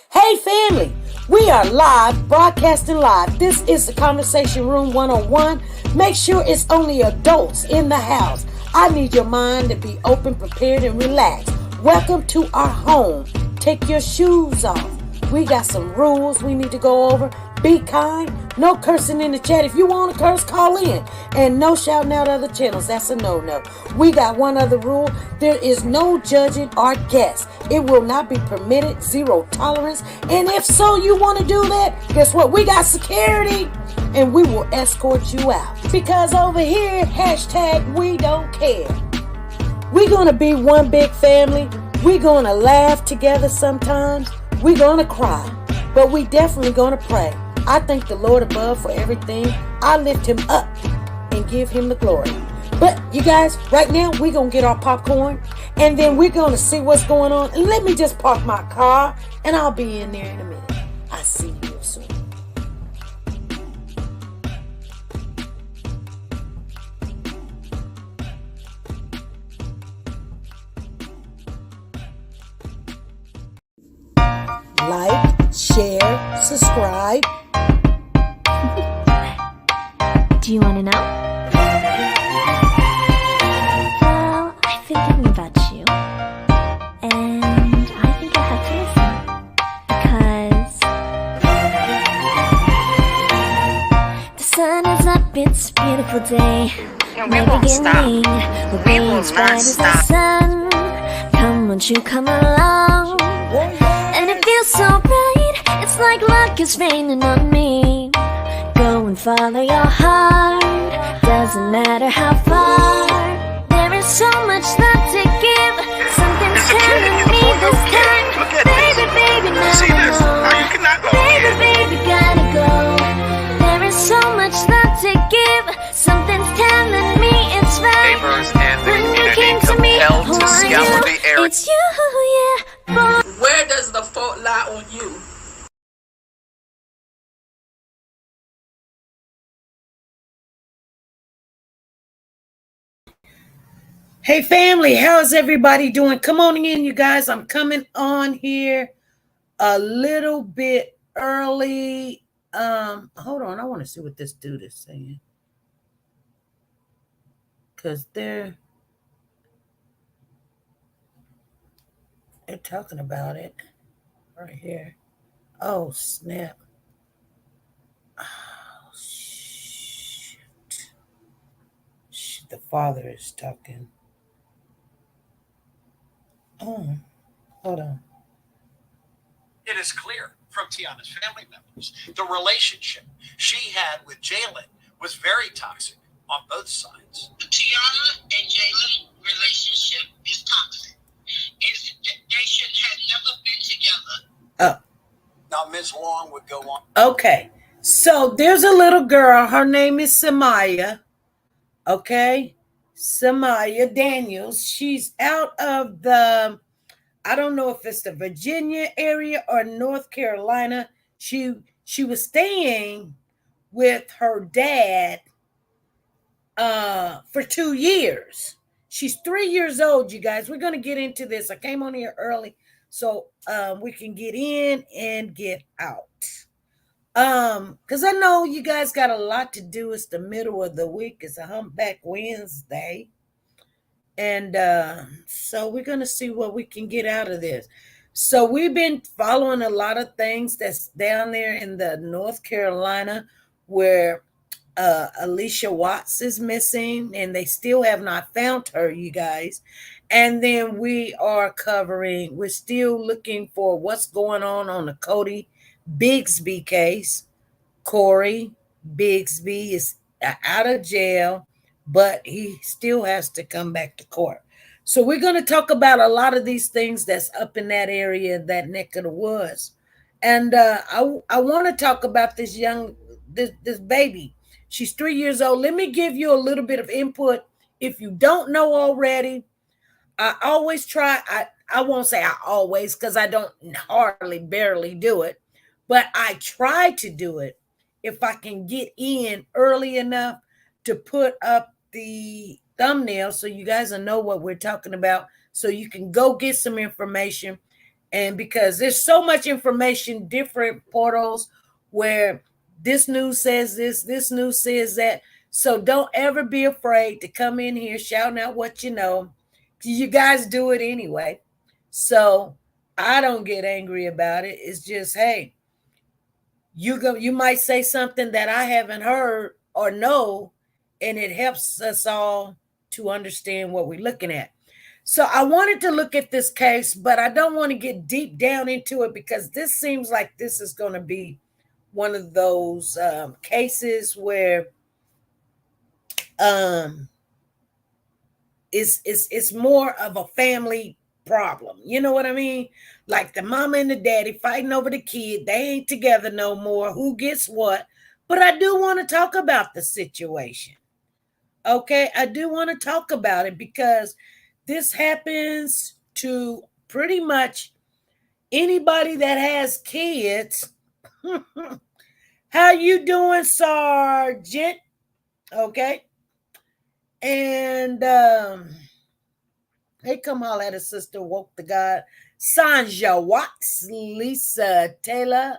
Hey family, we are live, broadcasting live. This is the Conversation Room 101. Make sure it's only adults in the house. I need your mind to be open, prepared, and relaxed. Welcome to our home. Take your shoes off. We got some rules we need to go over. Be kind. No cursing in the chat. If you want to curse, call in. And no shouting out other channels. That's a no-no. We got one other rule. There is no judging our guests. It will not be permitted. Zero tolerance. And if so, you want to do that, guess what? We got security. And we will escort you out. Because over here, hashtag we don't care. We're going to be one big family. We're going to laugh together sometimes. We're going to cry. But we definitely going to pray. I thank the Lord above for everything. I lift him up and give him the glory. But you guys, right now, we're going to get our popcorn. And then we're going to see what's going on. And let me just park my car. And I'll be in there in a minute. I'll see you soon. Like, share, subscribe. Do you want to know? Well, I've been thinking about you, and I think I have to listen, because the sun is up, it's a beautiful day. We won't stop. We will not stop. Sun. Come, won't you come along? And it feels so right, it's like luck is raining on me. Go and follow your heart, doesn't matter how far. There is so much love to give, something's telling me this time. Baby, baby, now See this? Now you cannot go. Baby, gotta go. There is so much love to give, something's telling me it's right. Neighbors and the When you community came to me, compelled who to are scour you? the area. It's you, yeah, boy. Where does the fault lie on you? Hey family, how's everybody doing? Come on in, you guys. I'm coming on here a little bit early. Hold on, I want to see what this dude is saying. Because they're talking about it right here. Oh, snap. Oh, shoot. The father is talking. Oh, hold on. It is clear from Tiana's family members the relationship she had with Jalen was very toxic on both sides. The Tiana and Jalen relationship is toxic. They should have never been together. Oh. Now, Ms. Long would go on. Okay, so there's a little girl. Her name is Samaya. Okay, Samaya Daniels. She's out of the, I don't know if it's the Virginia area or North Carolina. She was staying with her dad for 2 years. She's 3 years old, you guys. We're going to get into this. I came on here early so we can get in and get out. Because I know you guys got a lot to do. It's the middle of the week. It's a humpback Wednesday. And so we're going to see what we can get out of this. So we've been following a lot of things that's down there in the North Carolina where AllishaWatts is missing, and they still have not found her, you guys. And then we're still looking for what's going on the Cody Bigsby case. Corey Bigsby is out of jail, but he still has to come back to court. So we're going to talk about a lot of these things that's up in that area, that neck of the woods. And I want to talk about this baby. She's 3 years old. Let me give you a little bit of input. If you don't know already, I always try. I won't say I always, because I don't barely do it, but I try to do it if I can get in early enough to put up the thumbnail so you guys will know what we're talking about, so you can go get some information And because there's so much information, different portals where this news says this news says that. So don't ever be afraid to come in here shouting out what you know. You guys do it anyway. So I don't get angry about it. It's just, hey, you might say something that I haven't heard or know, and it helps us all to understand what we're looking at. So I wanted to look at this case, but I don't want to get deep down into it because this seems like this is going to be one of those cases where it's more of a family problem. You know what I mean? Like the mama and the daddy fighting over the kid. They ain't together no more. Who gets what? But I do want to talk about the situation. Okay, I do want to talk about it because this happens to pretty much anybody that has kids. How you doing, Sergeant? Okay. And hey, come holler at a sister, woke the God, Sanja Watts, Lisa Taylor,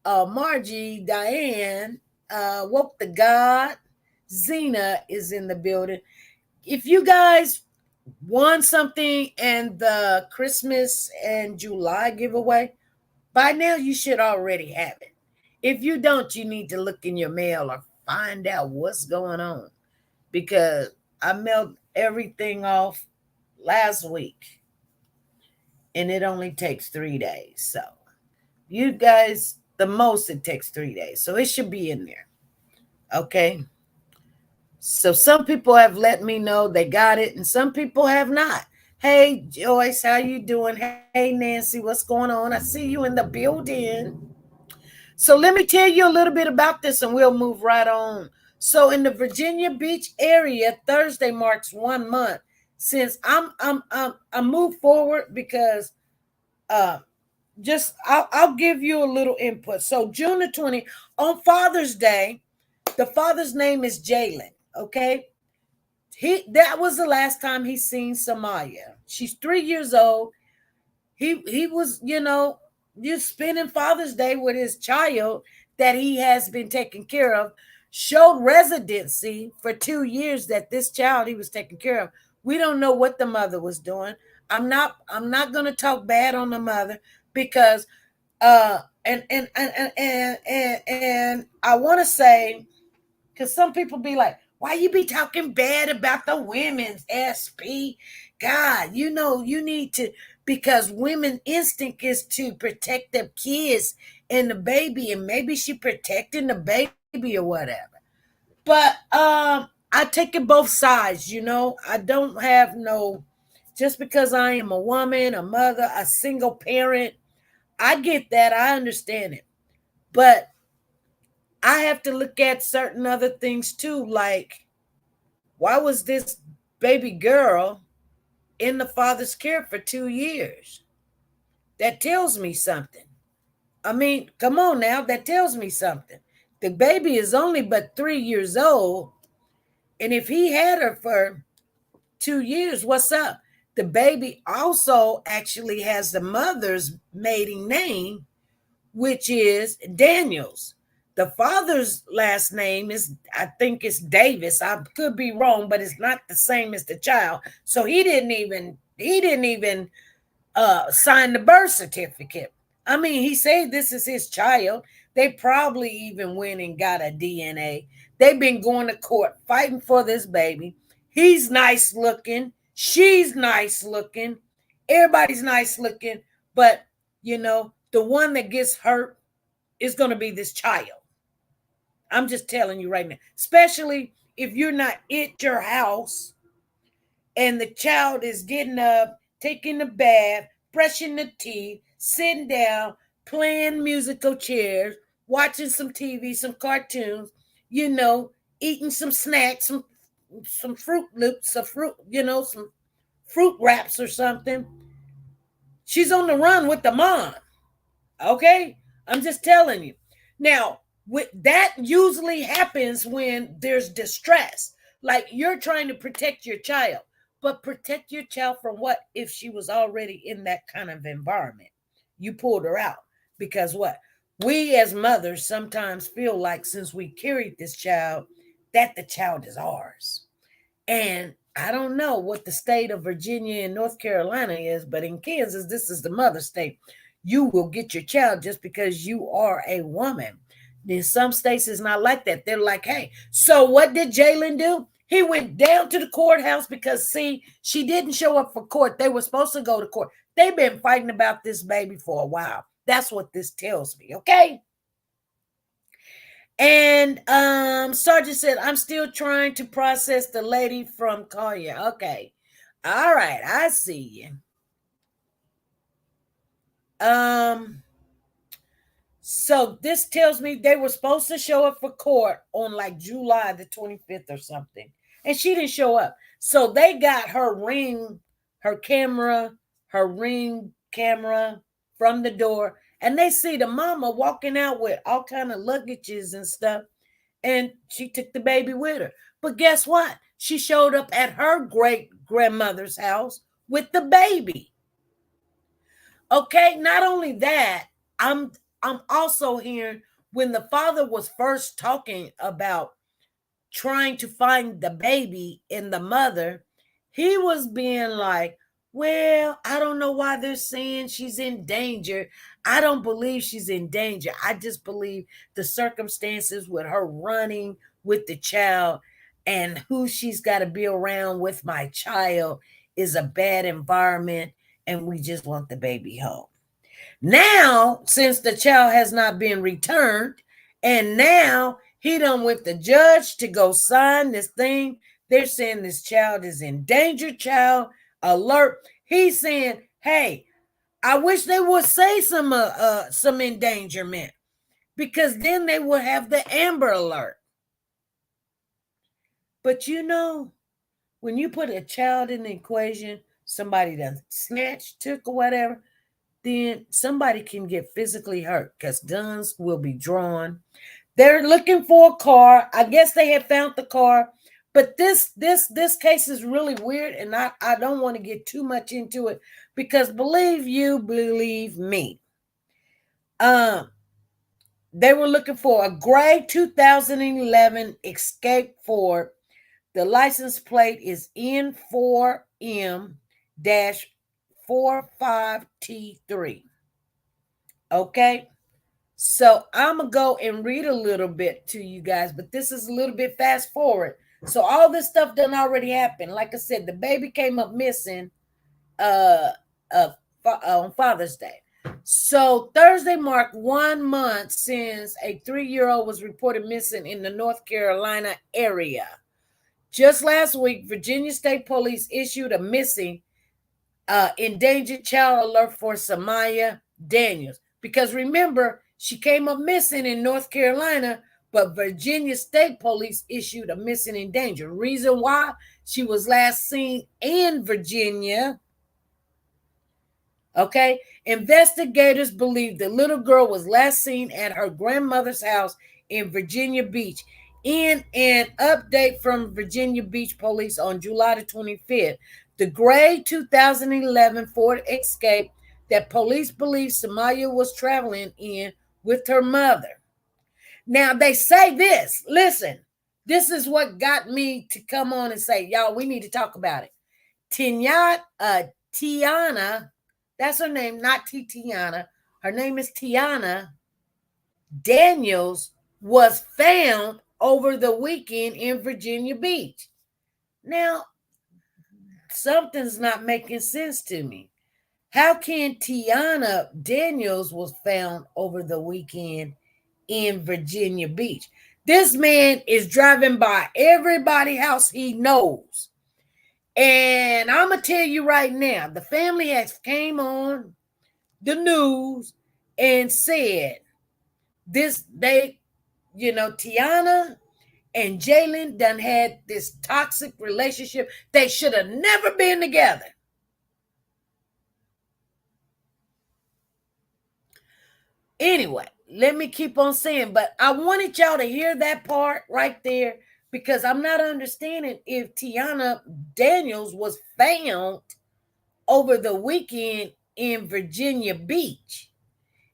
Margie, Diane, woke the God, Zena is in the building. If you guys won something in the Christmas and July giveaway, by now you should already have it. If you don't, you need to look in your mail or find out what's going on, because I mailed everything off last week and it only takes 3 days. So you guys, the most it takes 3 days. So it should be in there. Okay. So some people have let me know they got it and some people have not. Hey, Joyce, how you doing? Hey, Nancy, what's going on? I see you in the building. So let me tell you a little bit about this and we'll move right on. So in the Virginia Beach area, Thursday marks 1 month since I moved forward because I'll give you a little input. So June the 20th, on Father's Day, the father's name is Jalen. Okay. That was the last time he seen Samaya. She's 3 years old. He was, just spending Father's Day with his child that he has been taking care of, showed residency for 2 years that this child he was taking care of. We don't know what the mother was doing. I'm not going to talk bad on the mother because and I want to say, because some people be like, why you be talking bad about the women's SP? God, you need to, because women instinct is to protect their kids and the baby, and maybe she protecting the baby or whatever. But I take it both sides, I don't have just because I am a woman, a mother, a single parent, I get that, I understand it. But I have to look at certain other things too, like why was this baby girl in the father's care for 2 years? That tells me something. I mean, come on now, that tells me something. The baby is only but 3 years old, and if he had her for 2 years, what's up? The baby also actually has the mother's maiden name, which is Daniels. The father's last name is, I think it's Davis. I could be wrong, but it's not the same as the child. So he didn't even sign the birth certificate. I mean, he said this is his child. They probably even went and got a DNA. They've been going to court fighting for this baby. He's nice looking. She's nice looking. Everybody's nice looking. But, the one that gets hurt is going to be this child. I'm just telling you right now, especially if you're not at your house and the child is getting up, taking a bath, brushing the teeth, sitting down, playing musical chairs, watching some TV, some cartoons, eating some snacks, some Fruit Loops, some fruit wraps or something. She's on the run with the mom. Okay? I'm just telling you. Now, that usually happens when there's distress. Like you're trying to protect your child, but protect your child from what if she was already in that kind of environment? You pulled her out because what? We as mothers sometimes feel like since we carried this child, that the child is ours. And I don't know what the state of Virginia and North Carolina is, but in Kansas, this is the mother state. You will get your child just because you are a woman. In some states, it's not like that. They're like, hey, so what did Jalen do? He went down to the courthouse because, see, she didn't show up for court. They were supposed to go to court. They've been fighting about this baby for a while. That's what this tells me, okay? And Sergeant said, I'm still trying to process the lady from Collier. Okay. All right, I see you. So this tells me they were supposed to show up for court on like July the 25th or something. And she didn't show up. So they got her ring camera from the door. And they see the mama walking out with all kind of luggages and stuff. And she took the baby with her. But guess what? She showed up at her great-grandmother's house with the baby. Okay, not only that, I'm also hearing when the father was first talking about trying to find the baby in the mother, he was being like, well, I don't know why they're saying she's in danger. I don't believe she's in danger. I just believe the circumstances with her running with the child and who she's got to be around with my child is a bad environment, and we just want the baby home. Now, since the child has not been returned, and now he done with the judge to go sign this thing, they're saying this child is in danger, child alert. He's saying, hey, I wish they would say some endangerment, because then they would have the Amber Alert. But you know, when you put a child in the equation, somebody done snatched, took, or whatever, then somebody can get physically hurt because guns will be drawn. They're looking for a car. I guess they had found the car. But this case is really weird, and I don't want to get too much into it because believe you, believe me. They were looking for a gray 2011 Escape Ford. The license plate is N4M-45T3. Okay? So I'm going to go and read a little bit to you guys, but this is a little bit fast forward. So all this stuff done already happened. Like I said, the baby came up missing on Father's Day. So Thursday marked 1 month since a 3-year-old was reported missing in the North Carolina area. Just last week, Virginia State Police issued a missing endangered child alert for Samaya Daniels. Because remember, she came up missing in North Carolina, but Virginia State Police issued a missing in danger. Reason why? She was last seen in Virginia. Okay? Investigators believe the little girl was last seen at her grandmother's house in Virginia Beach. In an update from Virginia Beach Police on July the 25th, the gray 2011 Ford Escape that police believe Samaya was traveling in with her mother. Now, they say this. Listen, this is what got me to come on and say, y'all, we need to talk about it. Tiana, that's her name, not Tiana. Her name is Tiana Daniels, was found over the weekend in Virginia Beach. Now, something's not making sense to me. How can Tiana Daniels was found over the weekend in Virginia Beach? This man is driving by everybody's house he knows. And I'm going to tell you right now, the family has came on the news and said Tiana and Jalen done had this toxic relationship. They should have never been together. Anyway, let me keep on saying, but I wanted y'all to hear that part right there because I'm not understanding if Tiana Daniels was found over the weekend in Virginia Beach.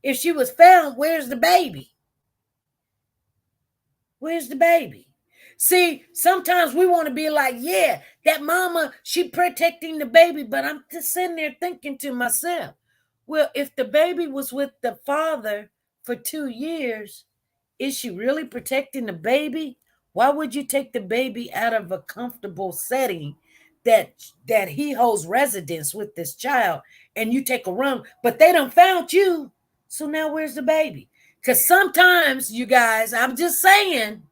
If she was found, where's the baby? Where's the baby? See, sometimes we want to be like, yeah, that mama, she protecting the baby, but I'm just sitting there thinking to myself, well, if the baby was with the father for 2 years, is she really protecting the baby? Why would you take the baby out of a comfortable setting that he holds residence with this child and you take a run, but they done found you. So now where's the baby? Because sometimes, you guys, I'm just saying,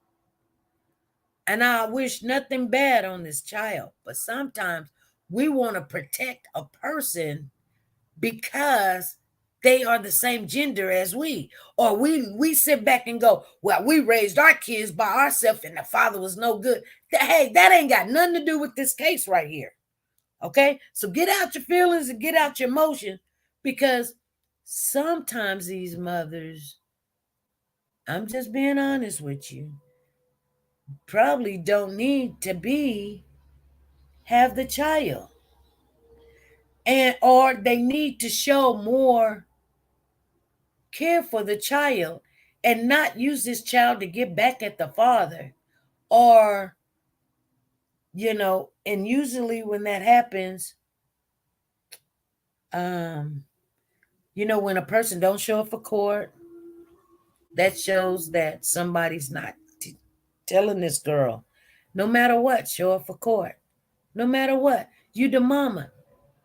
and I wish nothing bad on this child, but sometimes we want to protect a person because they are the same gender as we. Or we sit back and go, well, we raised our kids by ourselves and the father was no good. Hey, that ain't got nothing to do with this case right here. Okay? So get out your feelings and get out your emotions, because sometimes these mothers, I'm just being honest with you, probably don't need to have the child. And or they need to show more care for the child and not use this child to get back at the father. Or, and usually when that happens, when a person don't show up for court, that shows that somebody's not telling this girl, no matter what, show up for court. No matter what, you the mama.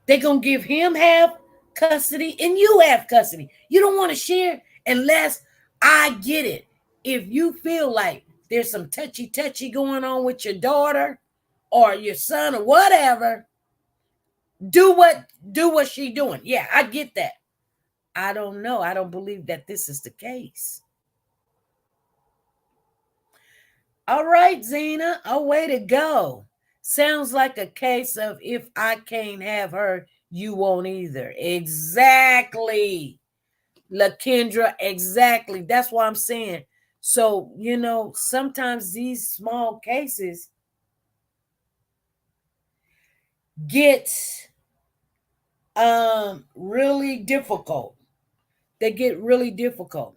They're going to give him half custody and you have custody. You don't want to share unless, I get it. If you feel like there's some touchy going on with your daughter or your son or whatever, do what she doing. Yeah, I get that. I don't know. I don't believe that this is the case. All right, Zena. Oh, way to go. Sounds like a case of if I can't have her, you won't either. Exactly. LaKendra, exactly. That's what I'm saying. So, sometimes these small cases get really difficult. They get really difficult.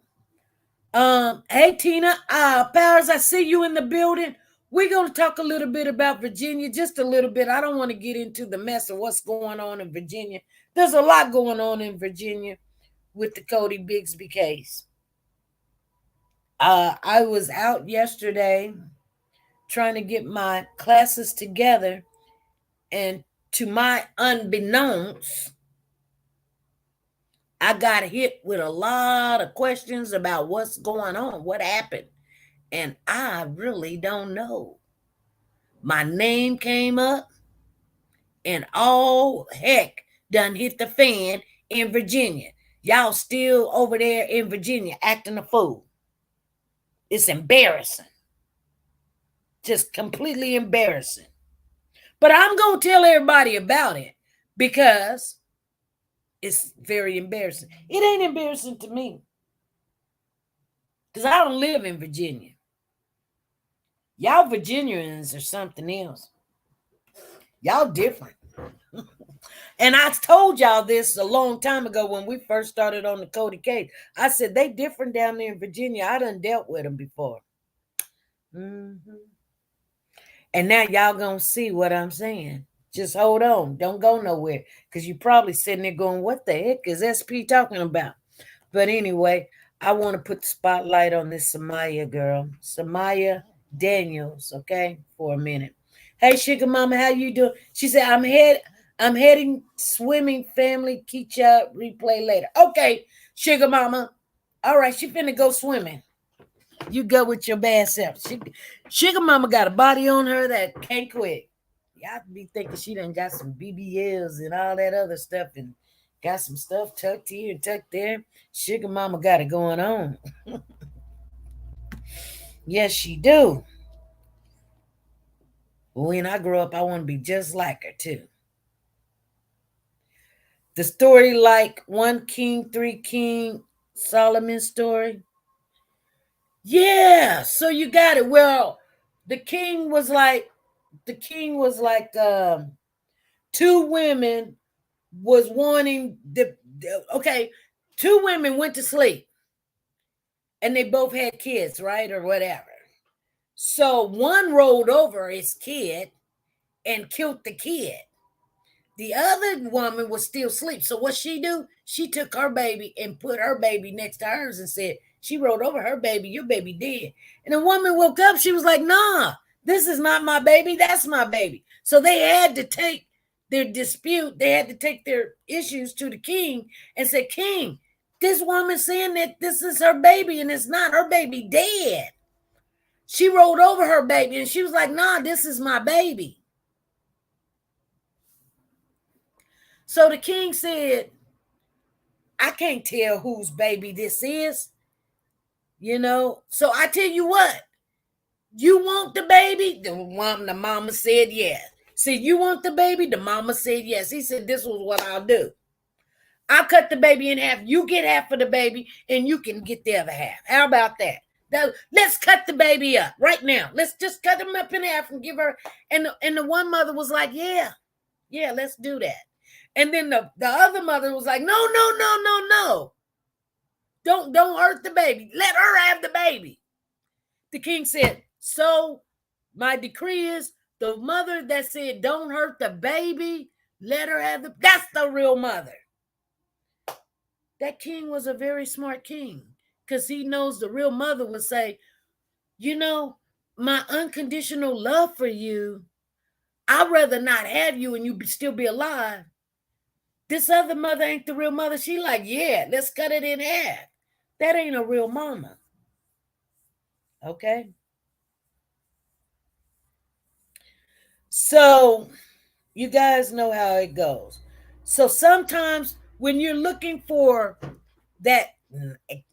Hey Tina, Powers, I see you in the building. We're going to talk a little bit about Virginia, just a little bit. I don't want to get into the mess of what's going on in Virginia. There's a lot going on in Virginia with the Cody Bigsby case. I was out yesterday trying to get my classes together, and to my unbeknownst, I got hit with a lot of questions about what's going on, what happened, and I really don't know. My name came up, and all heck done hit the fan in Virginia. Y'all still over there in Virginia acting a fool. It's embarrassing. Just completely embarrassing. But I'm going to tell everybody about it because it's very embarrassing. It ain't embarrassing to me because I don't live in Virginia. Y'all Virginians are something else. Y'all different. And I told y'all this a long time ago when we first started on the Cody case. I said, they different down there in Virginia. I done dealt with them before. Mm-hmm. And now y'all going to see what I'm saying. Just hold on. Don't go nowhere. Because you're probably sitting there going, what the heck is SP talking about? But anyway, I want to put the spotlight on this Samaya girl. Samaya Daniels, okay, for a minute. Hey, Sugar Mama, how you doing? She said, I'm heading swimming, family. Catch up, replay later. Okay, Sugar Mama. All right, she finna go swimming. You go with your bad self. Sugar Mama got a body on her that can't quit. Y'all be thinking she done got some BBLs and all that other stuff and got some stuff tucked here and tucked there. Sugar Mama got it going on. Yes, she do. When I grow up, I want to be just like her too. The story like 1 King, 3 King, Solomon story. Yeah, so you got it. Well, the king was like 2 women was wanting okay, two women went to sleep and they both had kids, right? Or whatever. So one rolled over his kid and killed the kid. The other woman was still asleep. So what she do? She took her baby and put her baby next to hers and said, she rolled over her baby, your baby dead. And the woman woke up, she was like, nah, this is not my baby, that's my baby. So they had to take their dispute, they had to take their issues to the king and say, King, this woman saying that this is her baby and it's not, her baby dead. She rolled over her baby and she was like, nah, this is my baby. So the king said, I can't tell whose baby this is, So I tell you what, you want the baby? The mama said yes. Said, you want the baby? The mama said yes. He said, this was what I'll do. I'll cut the baby in half. You get half of the baby and you can get the other half. How about that? Let's cut the baby up right now. Let's just cut him up in half and give her. And the one mother was like, yeah, let's do that. And then the other mother was like, no. Don't hurt the baby. Let her have the baby. The king said, so my decree is the mother that said, don't hurt the baby, let her have that's the real mother. That king was a very smart king because he knows the real mother would say, my unconditional love for you, I'd rather not have you and you still be alive. This other mother ain't the real mother. She like, yeah, let's cut it in half. That ain't a real mama. Okay? So, you guys know how it goes. So sometimes when you're looking for that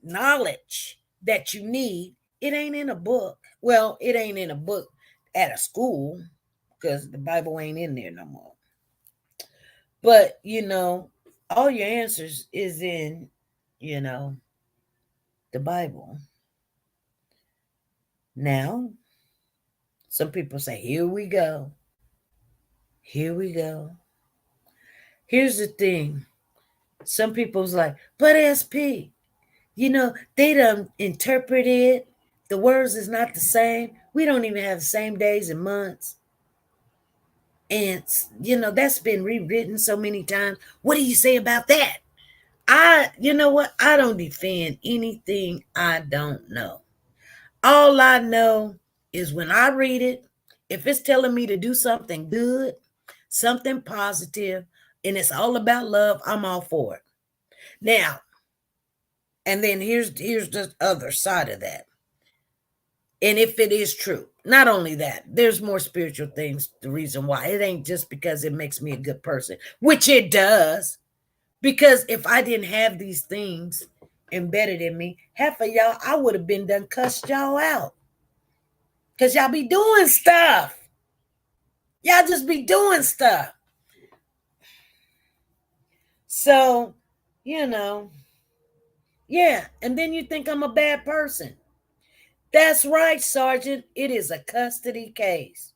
knowledge that you need, it ain't in a book. Well, it ain't in a book at a school because the Bible ain't in there no more. But, all your answers is in, the Bible. Now, some people say, here we go. Here we go. Here's the thing. Some people's like, but SP, they done interpret it. The words is not the same. We don't even have the same days and months. And, that's been rewritten so many times. What do you say about that? You know what? I don't defend anything I don't know. All I know is when I read it, if it's telling me to do something good, something positive, and it's all about love, I'm all for it. Now, and then here's the other side of that. And if it is true, not only that, there's more spiritual things. The reason why it ain't just because it makes me a good person, which it does. Because if I didn't have these things embedded in me, half of y'all, I would have been done cussed y'all out. Because y'all be doing stuff. Y'all just be doing stuff. So, yeah. And then you think I'm a bad person. That's right, Sergeant. It is a custody case.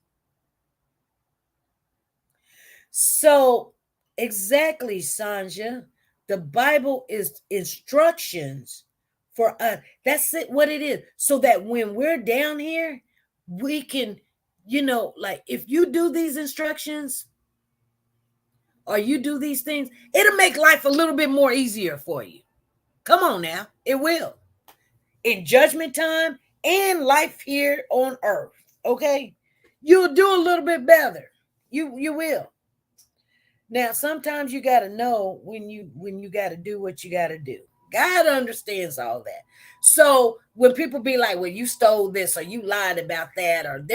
So, exactly, Sanja. The Bible is instructions for us. That's it, what it is. So that when we're down here, we can, like if you do these instructions or you do these things, it'll make life a little bit more easier for you. Come on now. It will. In judgment time and life here on earth. Okay? You'll do a little bit better. You will. Now, sometimes you got to know when you got to do what you got to do. God understands all that. So when people be like, well, you stole this or you lied about that, or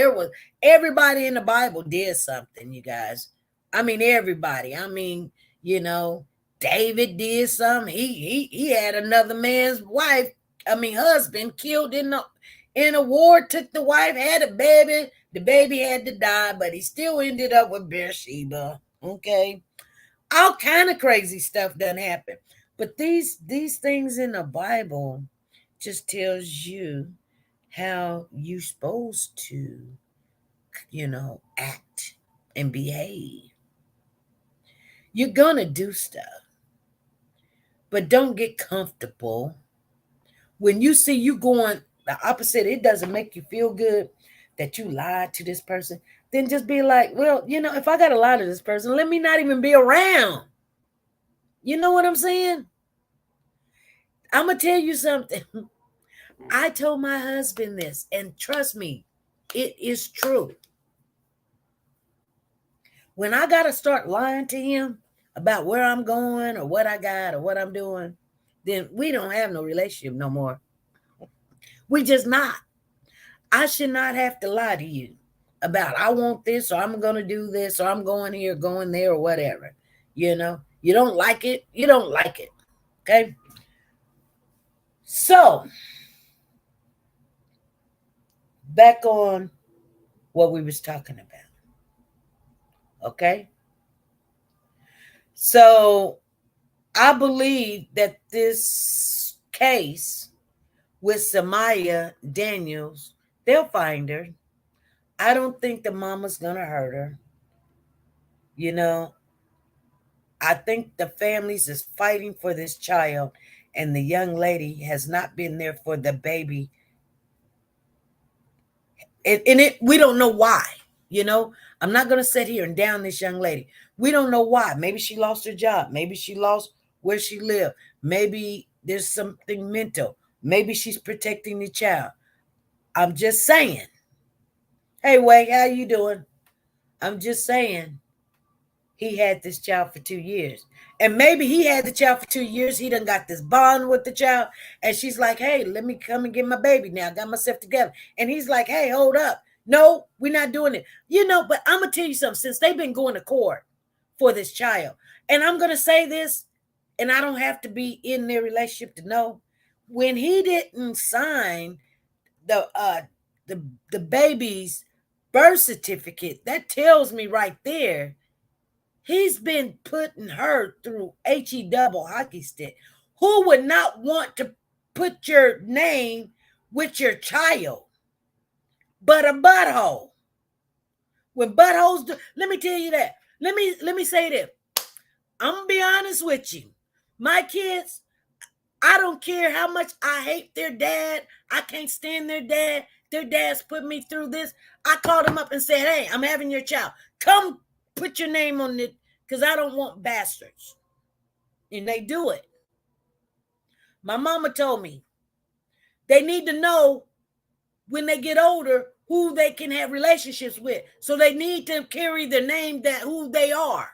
everybody in the Bible did something, you guys. I mean, everybody. I mean, David did something. He had another man's wife, husband killed in a war, took the wife, had a baby. The baby had to die, but he still ended up with Bathsheba. Okay. All kind of crazy stuff done happen. But these things in the Bible just tells you how you supposed to, act and behave. You're going to do stuff, but don't get comfortable. When you see you going the opposite, it doesn't make you feel good that you lied to this person, then just be like, well, if I got to lie to this person, let me not even be around. You know what I'm saying? I'm going to tell you something. I told my husband this, and trust me, it is true. When I got to start lying to him about where I'm going or what I got or what I'm doing, then we don't have no relationship no more. We just not. I should not have to lie to you about I want this or I'm going to do this or I'm going here, going there or whatever. You don't like it. You don't like it. Okay. So back on what we was talking about. Okay. So I believe that this case with Samaya Daniels, they'll find her. I don't think the mama's going to hurt her. I think the families is fighting for this child, and the young lady has not been there for the baby. We don't know why. I'm not going to sit here and down this young lady. We don't know why. Maybe she lost her job. Maybe she lost where she lived. Maybe there's something mental. Maybe she's protecting the child. I'm just saying. Hey, Wade, how you doing? I'm just saying he had this child for 2 years. And maybe he had the child for 2 years. He done got this bond with the child. And she's like, hey, let me come and get my baby now. I got myself together. And he's like, hey, hold up. No, we're not doing it. But I'm going to tell you something. Since they've been going to court for this child, and I'm going to say this, and I don't have to be in their relationship to know, when he didn't sign the baby's birth certificate, that tells me right there, he's been putting her through HE double hockey stick. Who would not want to put your name with your child? But a butthole. When buttholes do, let me tell you that. Let me say this. I'm gonna be honest with you. My kids, I don't care how much I hate their dad. I can't stand their dad. Their dad's put me through this. I called them up and said, hey, I'm having your child. Come put your name on it, because I don't want bastards. And they do it. My mama told me they need to know when they get older who they can have relationships with. So they need to carry the name that who they are.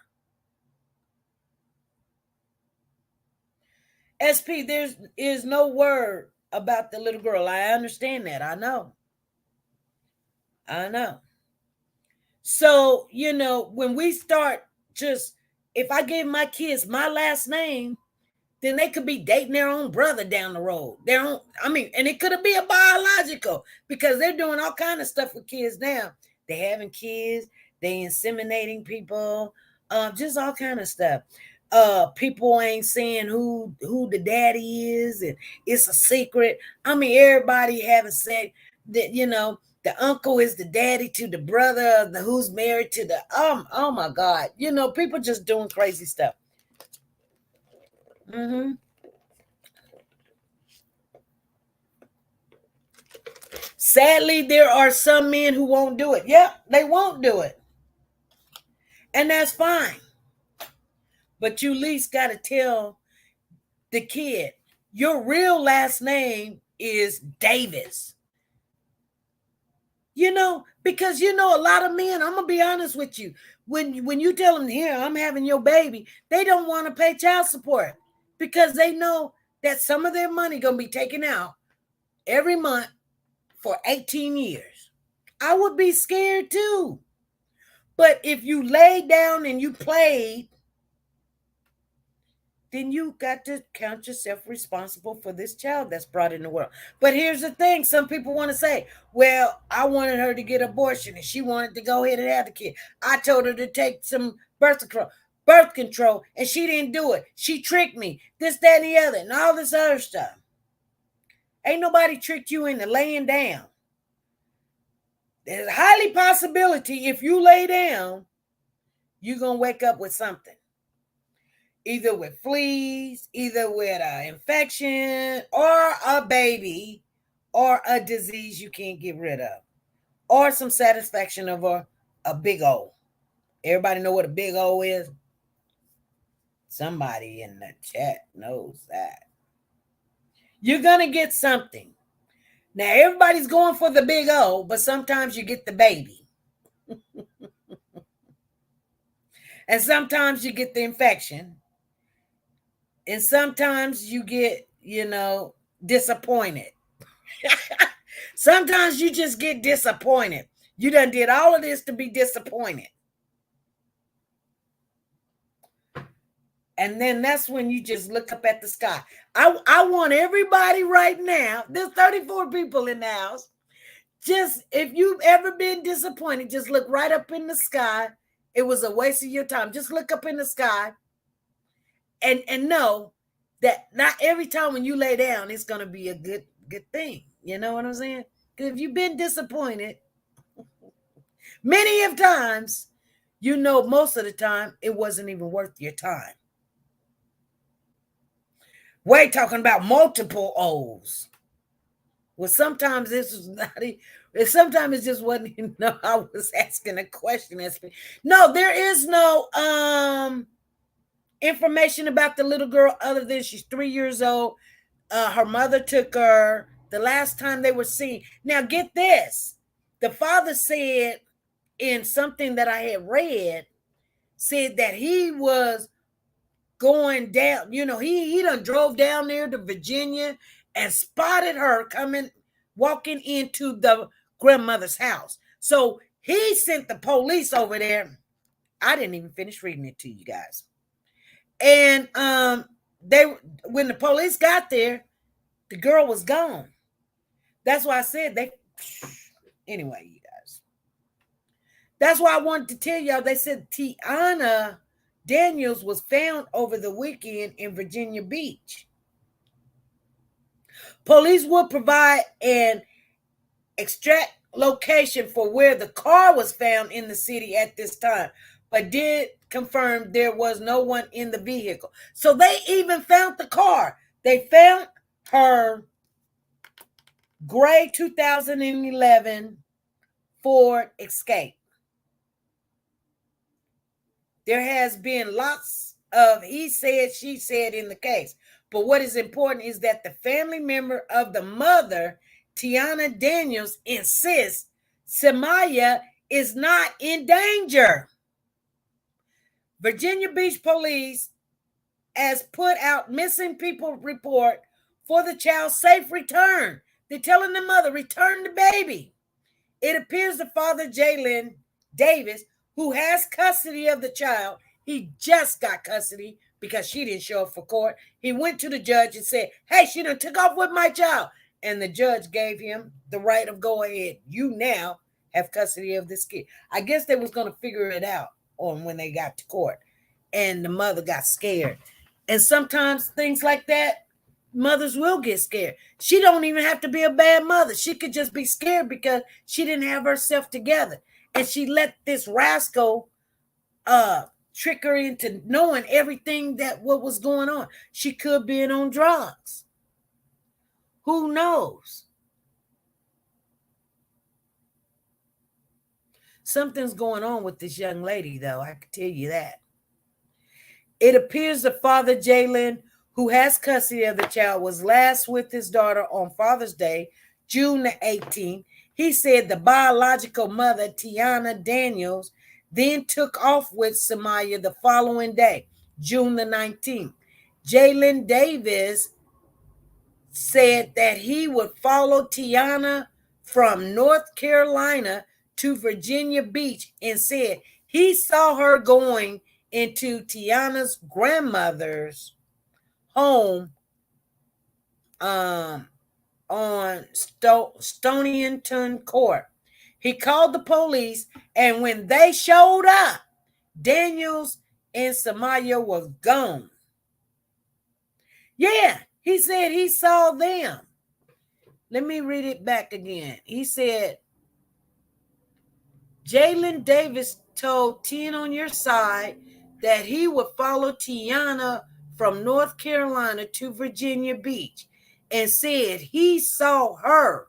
SP, there is no word about the little girl. I understand that. I know. So, when we start if I give my kids my last name, then they could be dating their own brother down the road. And it could be a biological, because they're doing all kind of stuff with kids now. They having kids, they inseminating people, just all kind of stuff. People ain't saying who the daddy is, and it's a secret. Everybody having said that, the uncle is the daddy to the brother who's married to the oh my God. People just doing crazy stuff. Sadly, there are some men who won't do it. Yep, they won't do it. And that's fine. But you at least got to tell the kid, your real last name is Davis. Because a lot of men, I'm going to be honest with you, when you tell them, here, I'm having your baby, they don't want to pay child support, because they know that some of their money going to be taken out every month for 18 years. I would be scared too. But if you laid down and you played, then you got to count yourself responsible for this child that's brought in the world. But here's the thing. Some people want to say, well, I wanted her to get abortion and she wanted to go ahead and have the kid. I told her to take some birth control, and she didn't do it. She tricked me. This, that, and the other, and all this other stuff. Ain't nobody tricked you into laying down. There's a highly possibility if you lay down, you're going to wake up with something. either with fleas, either with an infection, or a baby, or a disease you can't get rid of, or some satisfaction of a big O. Everybody know what a big O is? Somebody in the chat knows that. You're going to get something. Now, everybody's going for the big O, but sometimes you get the baby. And sometimes you get the infection. And sometimes you get, disappointed. Sometimes you just get disappointed. You done did all of this to be disappointed. And then that's when you just look up at the sky. I want everybody right now, there's 34 people in the house. Just, if you've ever been disappointed, just look right up in the sky. It was a waste of your time. Just look up in the sky and know that not every time when you lay down, it's going to be a good thing. You know what I'm saying? Because if you've been disappointed many of times, most of the time, it wasn't even worth your time. We're talking about multiple O's. Well, sometimes this was not. Sometimes it just wasn't. I was asking a question. No, there is no information about the little girl other than she's 3 years old. Her mother took her the last time they were seen. Now, get this: the father said in something that I had read, said that he was going down, he done drove down there to Virginia and spotted her walking into the grandmother's house. So he sent the police over there. I didn't even finish reading it to you guys. And when the police got there, the girl was gone. That's why I said anyway, you guys. That's why I wanted to tell y'all, they said Samaya Daniels was found over the weekend in Virginia Beach. Police will provide an exact location for where the car was found in the city at this time, but did confirm there was no one in the vehicle. So they even found the car. They found her gray 2011 Ford Escape. There has been lots of he said, she said in the case. But what is important is that the family member of the mother, Samaya Daniels, insists Samaya is not in danger. Virginia Beach Police has put out missing people report for the child's safe return. They're telling the mother, return the baby. It appears the father, Jalen Davis, who has custody of the child, he just got custody because she didn't show up for court. He went to the judge and said, hey, she done took off with my child. And the judge gave him the right of go ahead. You now have custody of this kid. I guess they was going to figure it out on when they got to court. And the mother got scared. And sometimes things like that, mothers will get scared. She don't even have to be a bad mother. She could just be scared because she didn't have herself together. And she let this rascal trick her into knowing everything what was going on. She could be on drugs. Who knows? Something's going on with this young lady, though. I can tell you that. It appears the father, Jalen, who has custody of the child, was last with his daughter on Father's Day, June the 18th. He said the biological mother, Samaya Daniels, then took off with Samaya the following day, June the 19th. Jalen Davis said that he would follow Samaya from North Carolina to Virginia Beach and said he saw her going into Samaya's grandmother's home on Stonington Court. He called the police, and when they showed up, Daniels and Samaya was gone. Yeah, he said he saw them. Let me read it back again. He said, Jalen Davis told 10 on your side that he would follow Tiana from North Carolina to Virginia Beach, and said he saw her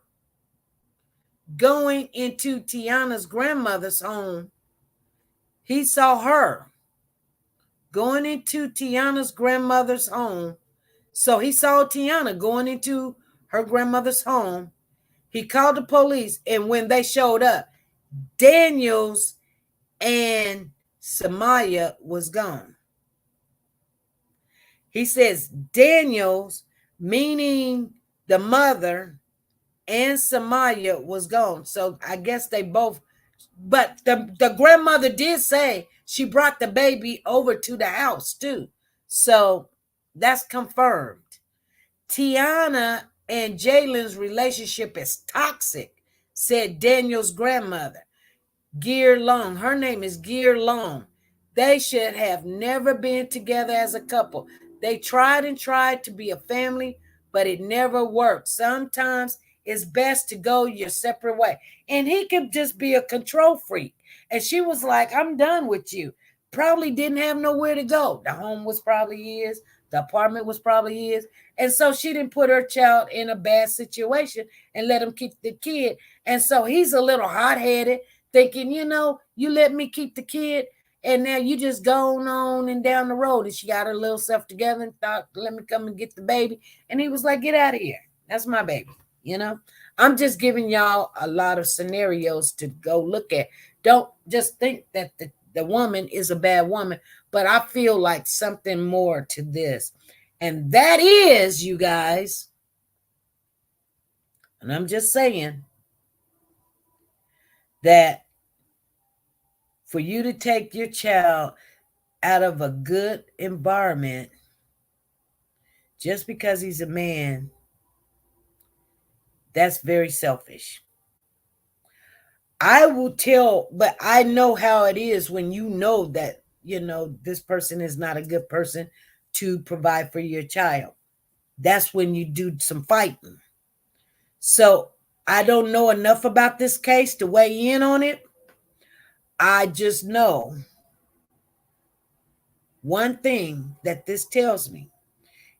going into Tiana's grandmother's home. He saw her going into Tiana's grandmother's home. So he saw Tiana going into her grandmother's home. He called the police, and when they showed up, Daniels and Samaya was gone. He says Daniels, meaning the mother, and Samaya was gone. So I guess they both, but the grandmother did say she brought the baby over to the house too. So that's confirmed. Tiana and Jalen's relationship is toxic, said Daniel's grandmother, Gear Long. Her name is Gear Long. They should have never been together as a couple. They tried and tried to be a family, but it never worked. Sometimes it's best to go your separate way. And he could just be a control freak. And she was like, I'm done with you. Probably didn't have nowhere to go. The home was probably his. The apartment was probably his. And so she didn't put her child in a bad situation and let him keep the kid. And so he's a little hot-headed, thinking, you let me keep the kid, and now you just going on and down the road. And she got her little self together and thought, let me come and get the baby. And he was like, get out of here. That's my baby. I'm just giving y'all a lot of scenarios to go look at. Don't just think that the woman is a bad woman, but I feel like something more to this. And that is, you guys, and I'm just saying that for you to take your child out of a good environment just because he's a man, that's very selfish. I will tell, but I know how it is when you know that, this person is not a good person to provide for your child. That's when you do some fighting. So I don't know enough about this case to weigh in on it. I just know one thing that this tells me.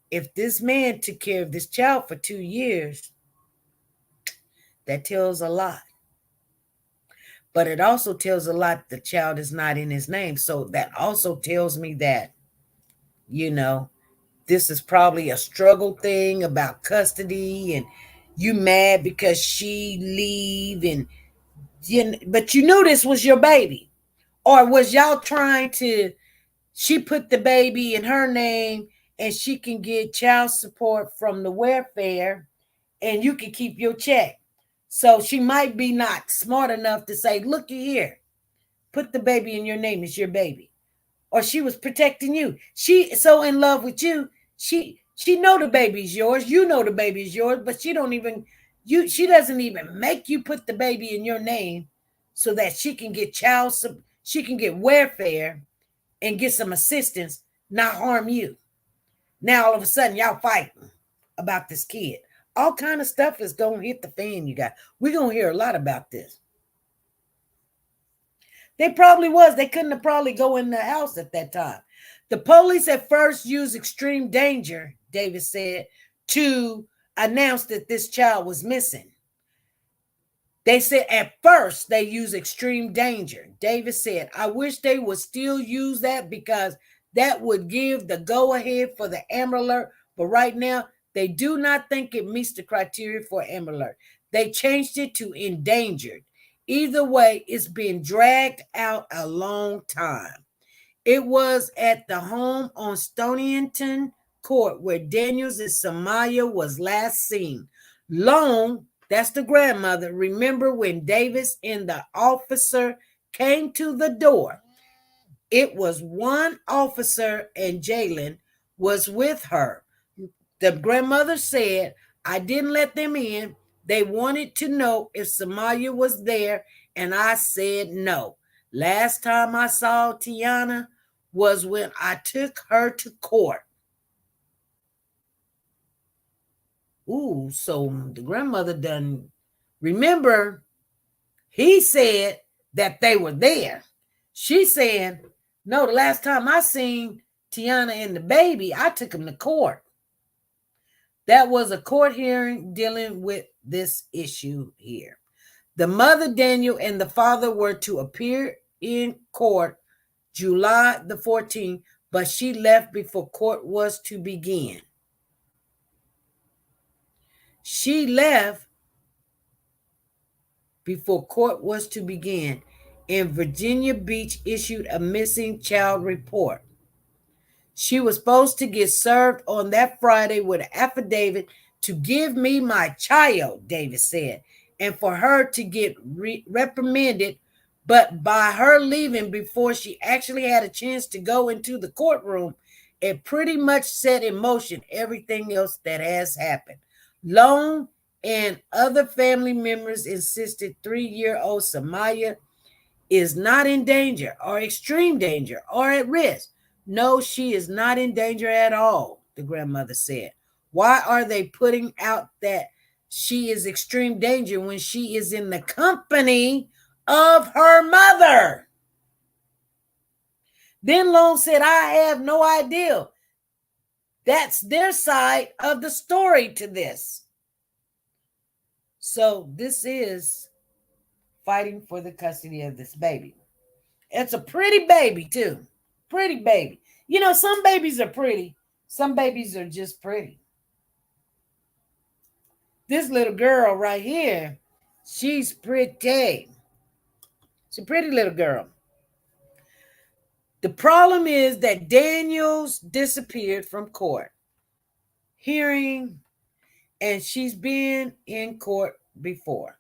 If this man took care of this child for 2 years, that tells a lot. But it also tells a lot the child is not in his name. So that also tells me that, this is probably a struggle thing about custody, and you mad because she leave, and but you knew this was your baby. Or was y'all trying to, she put the baby in her name and she can get child support from the welfare and you can keep your check. So she might be not smart enough to say, looky here, put the baby in your name, it's your baby. Or she was protecting you. She so in love with you, she know the baby's yours. You know the baby's yours, but she doesn't even make you put the baby in your name so that she can get she can get welfare and get some assistance, not harm you. Now all of a sudden y'all fighting about this kid. All kind of stuff is going to hit the fan, you guys. We're going to hear a lot about this. They probably was. They couldn't have probably go in the house at that time. The police at first used extreme danger, Davis said, to announce that this child was missing. They said at first they used extreme danger. Davis said, I wish they would still use that because that would give the go-ahead for the Amber Alert. But right now, they do not think it meets the criteria for Amber Alert. They changed it to endangered. Either way, it's been dragged out a long time. It was at the home on Stonington Court where Daniels and Samaya was last seen. Long, that's the grandmother, remember when Davis and the officer came to the door. It was one officer and Jalen was with her. The grandmother said, I didn't let them in. They wanted to know if Samaya was there, and I said no. Last time I saw Tiana was when I took her to court. Ooh, so the grandmother done. Remember, he said that they were there. She said, No, the last time I seen Tiana and the baby, I took him to court. That was a court hearing dealing with this issue here. The mother, Daniel, and the father were to appear in court July the 14th, but she left before court was to begin. She left before court was to begin, and Virginia Beach issued a missing child report. She was supposed to get served on that Friday with an affidavit to give me my child, Davis said, and for her to get reprimanded. But by her leaving before she actually had a chance to go into the courtroom, it pretty much set in motion everything else that has happened. Lone and other family members insisted 3-year-old Samaya is not in danger or extreme danger or at risk. No, she is not in danger at all, the grandmother said. Why are they putting out that she is extreme danger when she is in the company of her mother? Then Lone said, I have no idea. That's their side of the story to this. So this is fighting for the custody of this baby. It's a pretty baby too. Pretty baby. You know, some babies are pretty. Some babies are just pretty. This little girl right here, she's pretty. She's a pretty little girl. The problem is that Daniels disappeared from court hearing, and she's been in court before.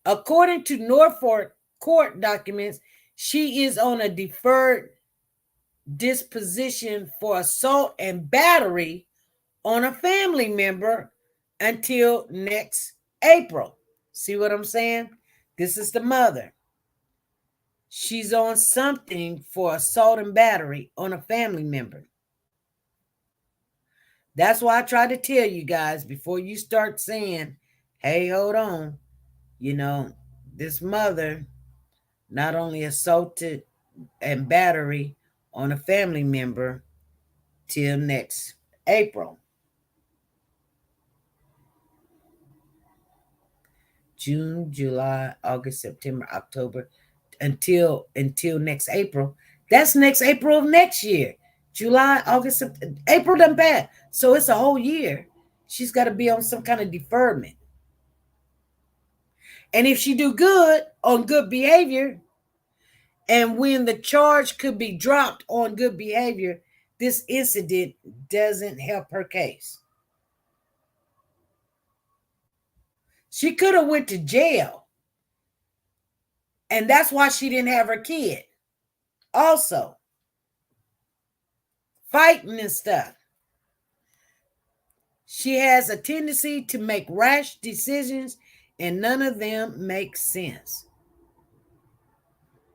According to Norfolk court documents, she is on a deferred disposition for assault and battery on a family member until next April. See what I'm saying? This is the mother. She's on something for assault and battery on a family member. That's why I try to tell you guys before you start saying, hey, hold on. You know, this mother not only assaulted and battery on a family member till next April. June, July, August, September, October, until next April. That's next April of next year. July, August, September, April done bad. So it's a whole year. She's got to be on some kind of deferment. And if she do good on good behavior, and when the charge could be dropped on good behavior, this incident doesn't help her case. She could have went to jail. And that's why she didn't have her kid. Also, fighting and stuff. She has a tendency to make rash decisions, and none of them make sense.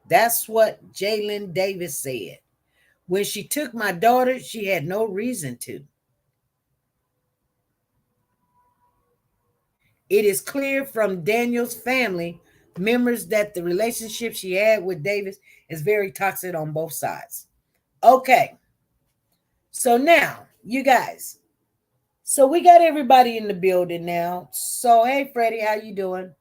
That's what Jalen Davis said. When she took my daughter, she had no reason to. It is clear from Daniel's family members that the relationship she had with Davis is very toxic on both sides. Okay. So now, you guys. So we got everybody in the building now. So, hey, Freddie, how you doing?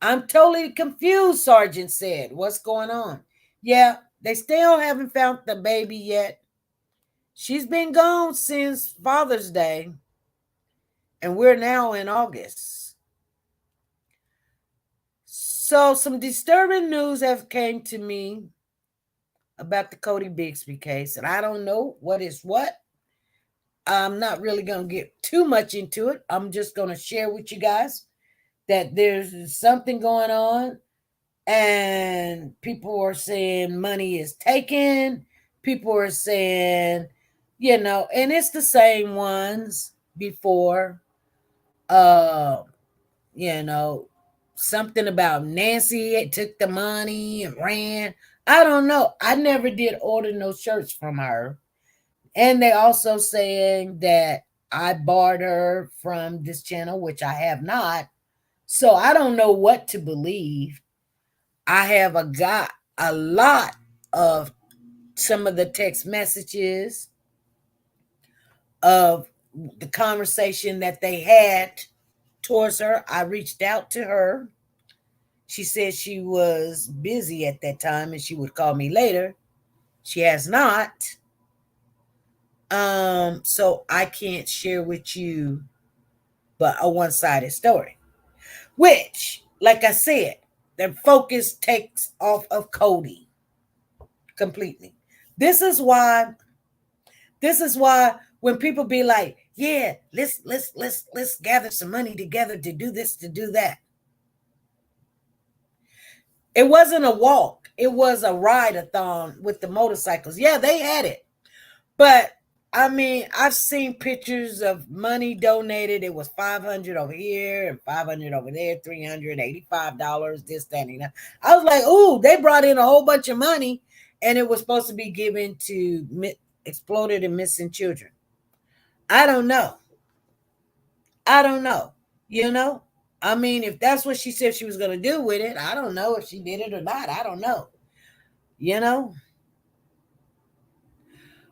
I'm totally confused, Sergeant said. What's going on? Yeah, they still haven't found the baby yet. She's been gone since Father's Day. And we're now in August. So some disturbing news have came to me about the Cody Bixby case. And I don't know what is what. I'm not really going to get too much into it. I'm just going to share with you guys that there's something going on. And people are saying money is taken. People are saying, you know, and it's the same ones before. You know, something about Nancy took the money and ran. I don't know. I never did order no shirts from her. And they also saying that I barred her from this channel, which I have not. So I don't know what to believe. I have got a lot of some of the text messages of the conversation that they had towards her. I reached out to her. She said she was busy at that time and she would call me later. She has not. So I can't share with you but a one-sided story. Which, like I said, the focus takes off of Cody completely. This is why when people be like, yeah, let's gather some money together to do this, to do that. It wasn't a walk. It was a ride-a-thon with the motorcycles. Yeah, they had it. But I mean, I've seen pictures of money donated. It was $500 over here and $500 over there, $385, this, that, and that. I was like, ooh, they brought in a whole bunch of money, and it was supposed to be given to exploded and missing children. I don't know. You know? I mean, if that's what she said she was going to do with it, I don't know if she did it or not. I don't know. You know?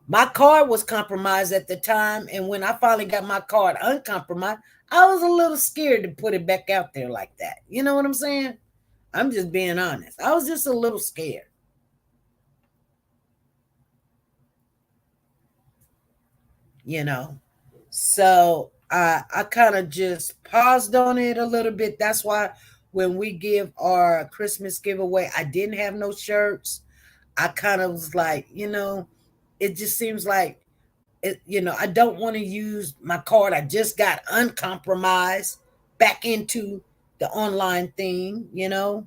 My card was compromised at the time, and when I finally got my card uncompromised, I was a little scared to put it back out there like that. You know what I'm saying? I'm just being honest. I was just a little scared. You know? So I kind of just paused on it a little bit. That's why when we give our Christmas giveaway, I didn't have no shirts. I kind of was like, you know, it just seems like, I don't want to use my card. I just got uncompromised back into the online thing, you know.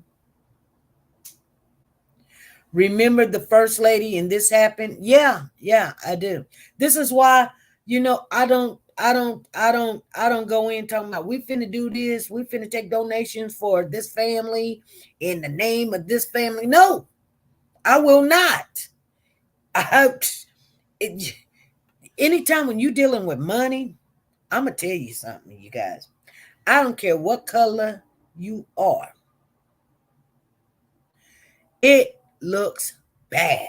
Remember the first lady and this happened? Yeah, I do. This is why, I don't go in talking about we finna do this, we finna take donations for this family in the name of this family. No, I will not. Anytime when you're dealing with money, I'm gonna tell you something, you guys. I don't care what color you are. It looks bad.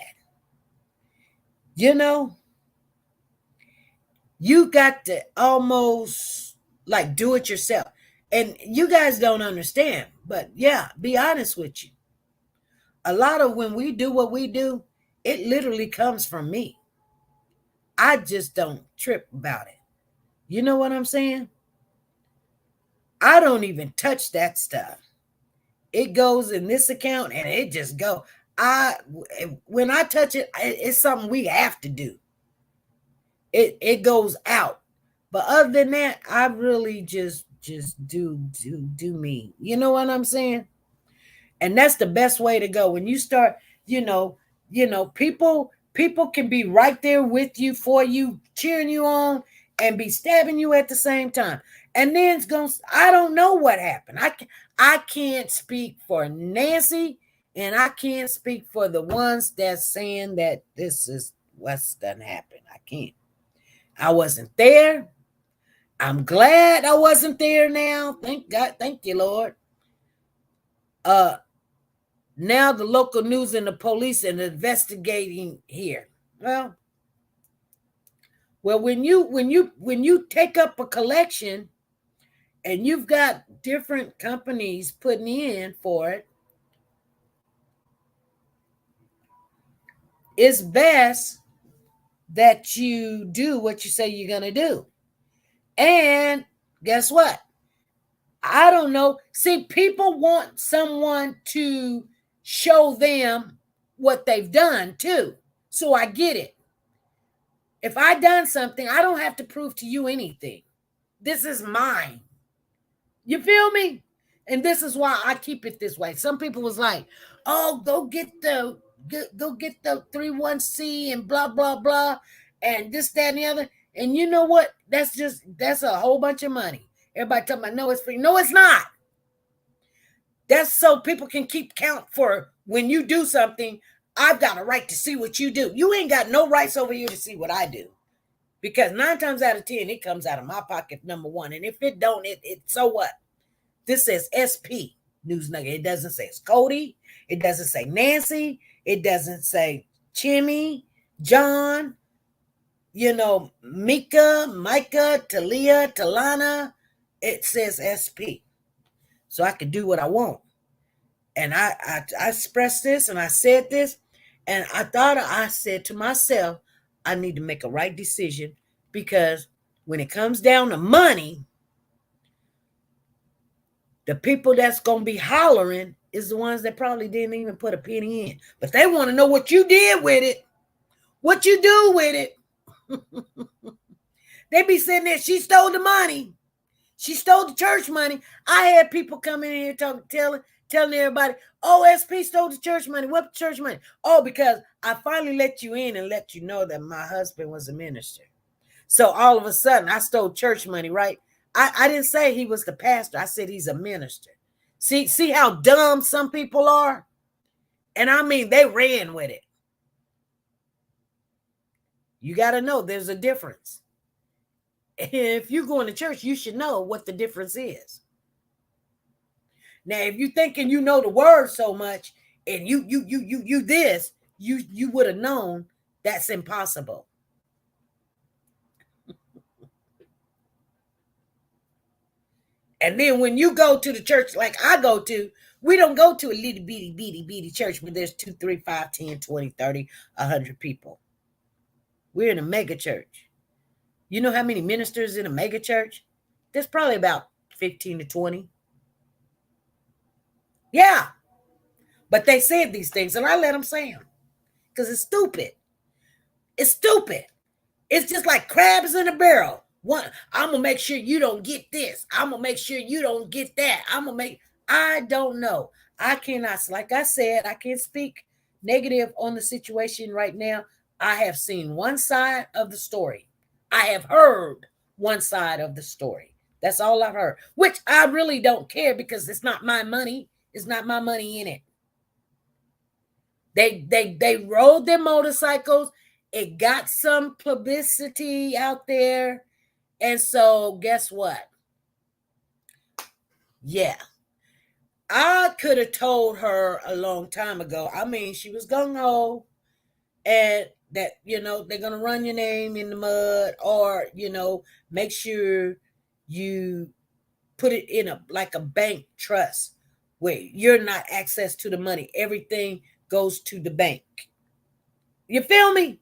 You got to almost like do it yourself. And you guys don't understand, but yeah, be honest with you. A lot of when we do what we do, it literally comes from me. I just don't trip about it. You know what I'm saying? I don't even touch that stuff. It goes in this account and it just go. When I touch it, it's something we have to do. It goes out. But other than that, I really just do me. You know what I'm saying? And that's the best way to go. When you start, people can be right there with you, for you, cheering you on, and be stabbing you at the same time. And then I don't know what happened. I can't speak for Nancy, and I can't speak for the ones that's saying that this is what's done happened. I can't. I wasn't there. I'm glad I wasn't there now. Thank God. Thank you, Lord. Now the local news and the police are investigating here. Well, when you take up a collection and you've got different companies putting in for it, it's best that you do what you say you're going to do. And guess what? I don't know. See, people want someone to show them what they've done too. So I get it. If I done something, I don't have to prove to you anything. This is mine. You feel me? And this is why I keep it this way. Some people was like, oh, go get the 31C and blah, blah, blah, and this, that, and the other. And you know what? That's a whole bunch of money. Everybody talking about, no, it's free. No, it's not. That's so people can keep count for when you do something. I've got a right to see what you do. You ain't got no rights over here to see what I do. Because 9 times out of 10, it comes out of my pocket, number one. And if it don't, it so what? This says SP News Nugget. It doesn't say it's Cody. It doesn't say Nancy. It doesn't say Chimmy, John, Mika, Micah, Talia, Talana. It says SP. So I can do what I want. And I expressed this and I said this. And I said to myself, I need to make a right decision, because when it comes down to money, the people that's going to be hollering is the ones that probably didn't even put a penny in. But they want to know what you did with it, what you do with it. They be sitting there, she stole the money. She stole the church money. I had people coming in here telling everybody, oh, SP stole the church money. What church money? Oh, because I finally let you in and let you know that my husband was a minister. So all of a sudden, I stole church money, right? I didn't say he was the pastor. I said he's a minister. See how dumb some people are? And I mean, they ran with it. You got to know there's a difference. If you're going to church, you should know what the difference is. Now, if you're thinking you know the word so much and you would have known that's impossible. And then when you go to the church like I go to, we don't go to a little bitty church where there's 2, 3, 5, 10, 20, 30, 100 people. We're in a mega church. You know how many ministers in a mega church? There's probably about 15 to 20. Yeah. But they said these things, and I let them say them because it's stupid. It's stupid. It's just like crabs in a barrel. I'm going to make sure you don't get this. I'm going to make sure you don't get that. I don't know. I cannot, like I said, I can't speak negative on the situation right now. I have seen one side of the story. I have heard one side of the story. That's all I've heard, which I really don't care because it's not my money. It's not my money in it. They rode their motorcycles. It got some publicity out there. And so guess what? Yeah. I could have told her a long time ago. I mean, she was gung-ho and that, they're going to run your name in the mud, or, make sure you put it in a bank trust where you're not access to the money. Everything goes to the bank. You feel me?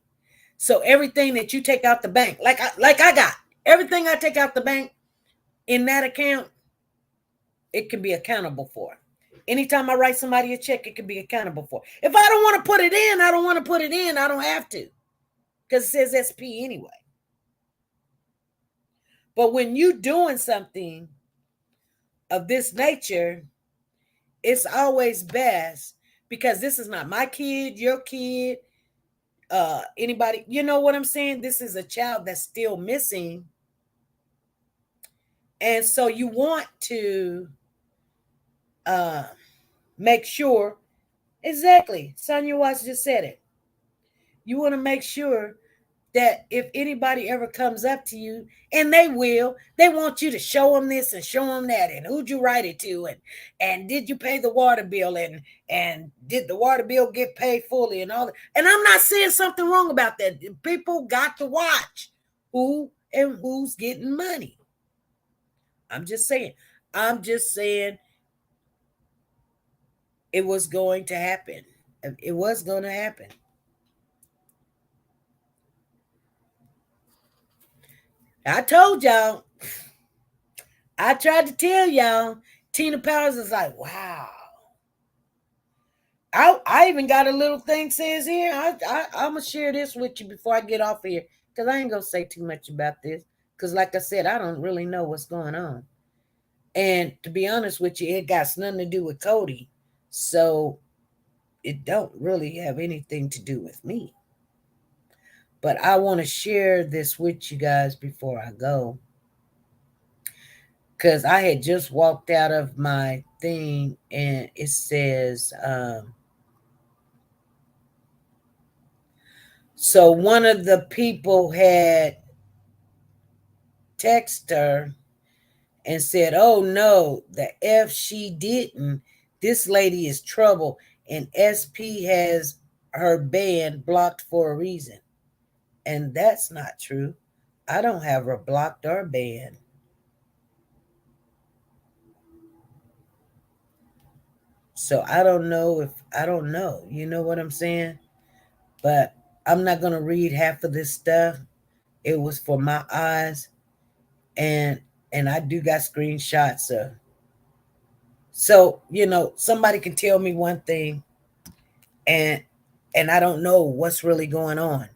So everything that you take out the bank, like I got, everything I take out the bank in that account, it can be accountable for. Anytime I write somebody a check, it can be accountable for. If I don't want to put it in, I don't want to put it in. I don't have to, because it says SP anyway. But when you're doing something of this nature, it's always best, because this is not my kid, your kid, anybody. You know what I'm saying? This is a child that's still missing. And so you want to make sure, exactly, Sonia Watts just said it. You want to make sure that if anybody ever comes up to you, and they want you to show them this and show them that, and who'd you write it to, and did you pay the water bill, and did the water bill get paid fully, and all that. And I'm not saying something wrong about that. People got to watch who and who's getting money. I'm just saying it was going to happen. It was going to happen. I told y'all. I tried to tell y'all. Tina Powers is like, wow. I even got a little thing says here. I'm going to share this with you before I get off here, because I ain't going to say too much about this, because like I said, I don't really know what's going on. And to be honest with you, it got nothing to do with Cody. So it don't really have anything to do with me. But I want to share this with you guys before I go, because I had just walked out of my thing and it says, so one of the people had texted her and said, oh no, the F she didn't. This lady is trouble. and SP has her band blocked for a reason. And that's not true. I don't have her blocked or banned. So I don't know. You know what I'm saying? But I'm not going to read half of this stuff. It was for my eyes, and I do got screenshots of. So, somebody can tell me one thing, and I don't know what's really going on.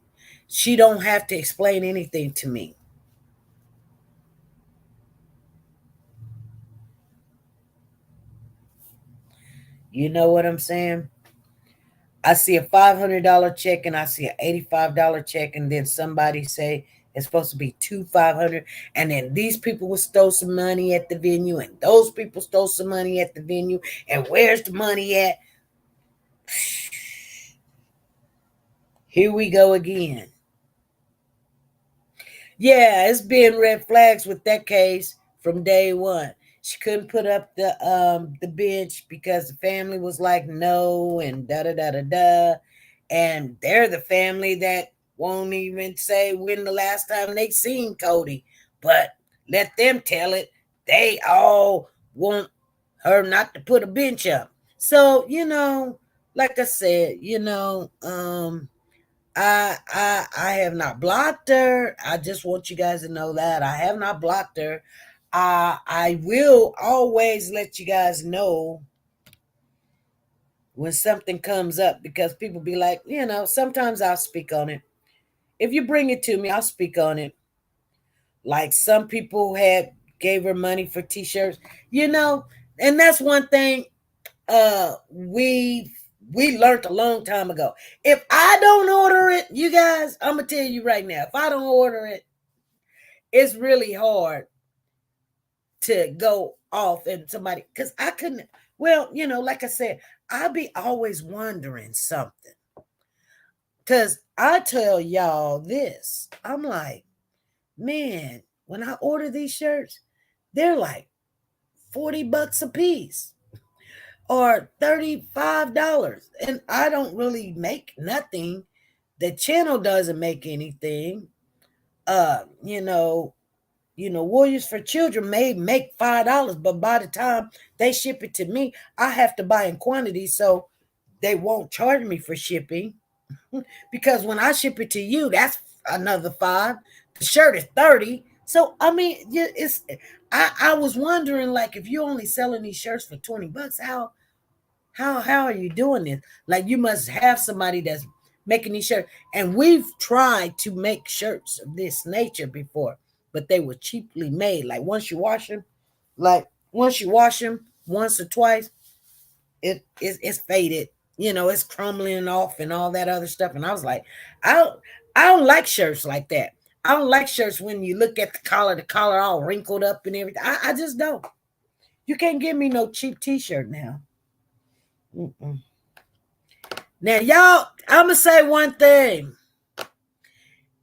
She don't have to explain anything to me. You know what I'm saying? I see a $500 check and I see an $85 check, and then somebody say it's supposed to be two $500, and then these people will stole some money at the venue, and those people stole some money at the venue, and where's the money at? Here we go again. Yeah, it's been red flags with that case from day one. She couldn't put up the bench because the family was like no, and da da da da da. And they're the family that won't even say when the last time they seen Cody. But let them tell it. They all want her not to put a bench up. So, like I said, I have not blocked her. I just want you guys to know that I have not blocked her. I will always let you guys know when something comes up, because people be like, sometimes I'll speak on it. If you bring it to me, I'll speak on it. Like some people gave her money for t-shirts, and that's one thing we learned a long time ago. If I don't order it, you guys, I'm gonna tell you right now, if I don't order it, it's really hard to go off and somebody, because I couldn't. Well, like I said, I be always wondering something, because I tell y'all this, I'm like, man, when I order these shirts, they're like $40 a piece or $35, and I don't really make nothing. The channel doesn't make anything. Warriors for Children may make $5, but by the time they ship it to me, I have to buy in quantity, so they won't charge me for shipping. Because when I ship it to you, that's another $5. The shirt is $30. So I mean, it's. I was wondering, like, if you're only selling these shirts for $20, how are you doing this? Like, you must have somebody that's making these shirts. And we've tried to make shirts of this nature before, but they were cheaply made. Like once you wash them once or twice, it's faded. It's crumbling off and all that other stuff. And I was like, I don't like shirts like that. I don't like shirts when you look at the collar all wrinkled up and everything. I just don't. You can't give me no cheap t-shirt now. Mm-mm. Now, y'all, I'm going to say one thing.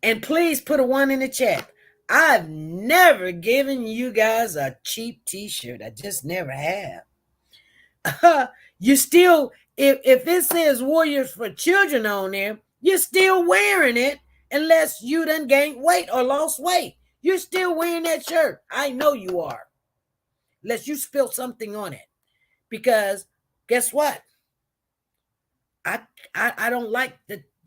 And please put a 1 in the chat. I've never given you guys a cheap t-shirt. I just never have. You still, if it says Warriors for Children on there, you're still wearing it unless you done gained weight or lost weight. You're still wearing that shirt. I know you are. Unless you spill something on it. Because guess what? I don't like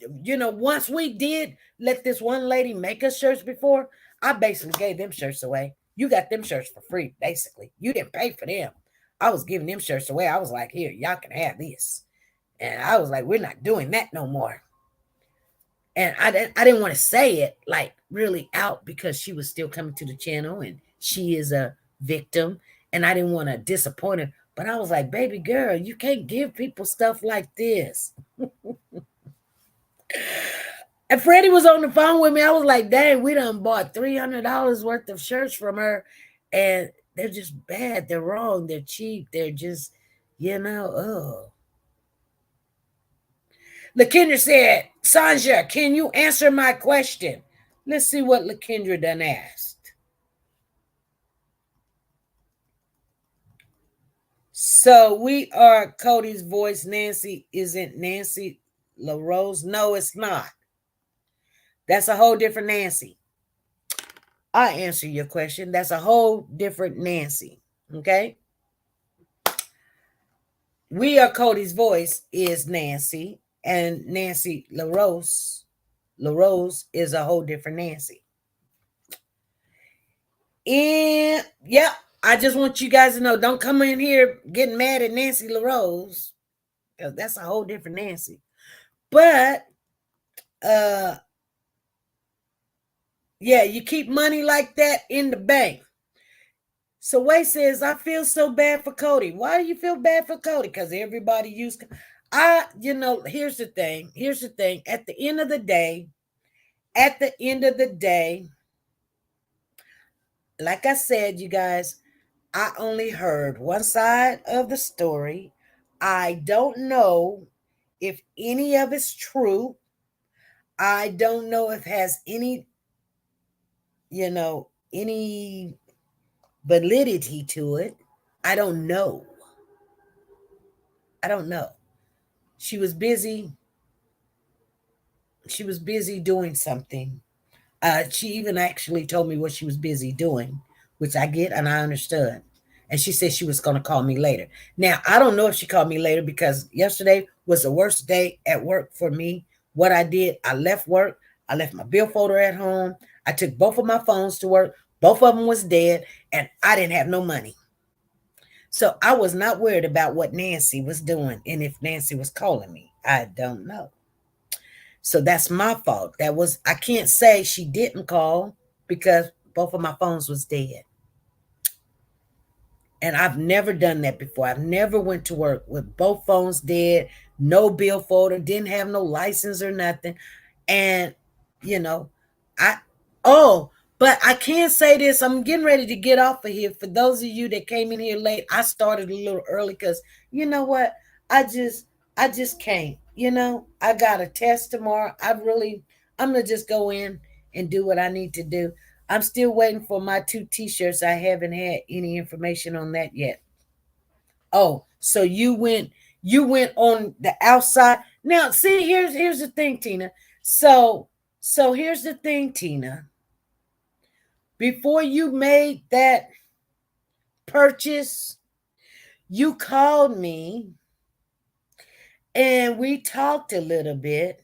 once we did let this one lady make us shirts before, I basically gave them shirts away. You got them shirts for free, basically. You didn't pay for them. I was giving them shirts away. I was like, here, y'all can have this. And I was like, we're not doing that no more. And I didn't want to say it like really out, because she was still coming to the channel and she is a victim, and I didn't want to disappoint her. But I was like, baby girl, you can't give people stuff like this. And Freddie was on the phone with me. I was like, dang, we done bought $300 worth of shirts from her, and they're just bad. They're wrong. They're cheap. They're just, oh. LaKendra said, Sanja, can you answer my question? Let's see what LaKendra done asked. So we are Cody's voice. Nancy isn't Nancy LaRose. No, it's not. That's a whole different Nancy. I answer your question. That's a whole different Nancy. Okay. We are Cody's voice is Nancy, and Nancy LaRose is a whole different Nancy. And yeah, I just want you guys to know, don't come in here getting mad at Nancy LaRose, because that's a whole different Nancy. But yeah, you keep money like that in the bank. So Way says, I feel so bad for Cody. Why do you feel bad for Cody? Because everybody used here's the thing. At the end of the day, like I said, you guys, I only heard one side of the story. I don't know if any of it's true. I don't know if it has any validity to it. I don't know. She was busy doing something. She even actually told me what she was busy doing, which I get and I understood. And she said she was going to call me later. Now, I don't know if she called me later because yesterday was the worst day at work for me. What I did, I left work. I left my billfolder at home. I took both of my phones to work. Both of them was dead, and I didn't have no money. So I was not worried about what Nancy was doing and if Nancy was calling me. I don't know. So that's my fault. I can't say she didn't call because both of my phones was dead. And I've never done that before. I've never went to work with both phones dead, no billfolder, didn't have no license or nothing. And, but I can say this. I'm getting ready to get off of here. For those of you that came in here late, I started a little early because you know what? I just can't. I got a test tomorrow. I'm going to just go in and do what I need to do. I'm still waiting for my 2 t-shirts. I haven't had any information on that yet. Oh, so you went on the outside. Now, see, here's the thing, Tina. So here's the thing, Tina. Before you made that purchase, you called me and we talked a little bit.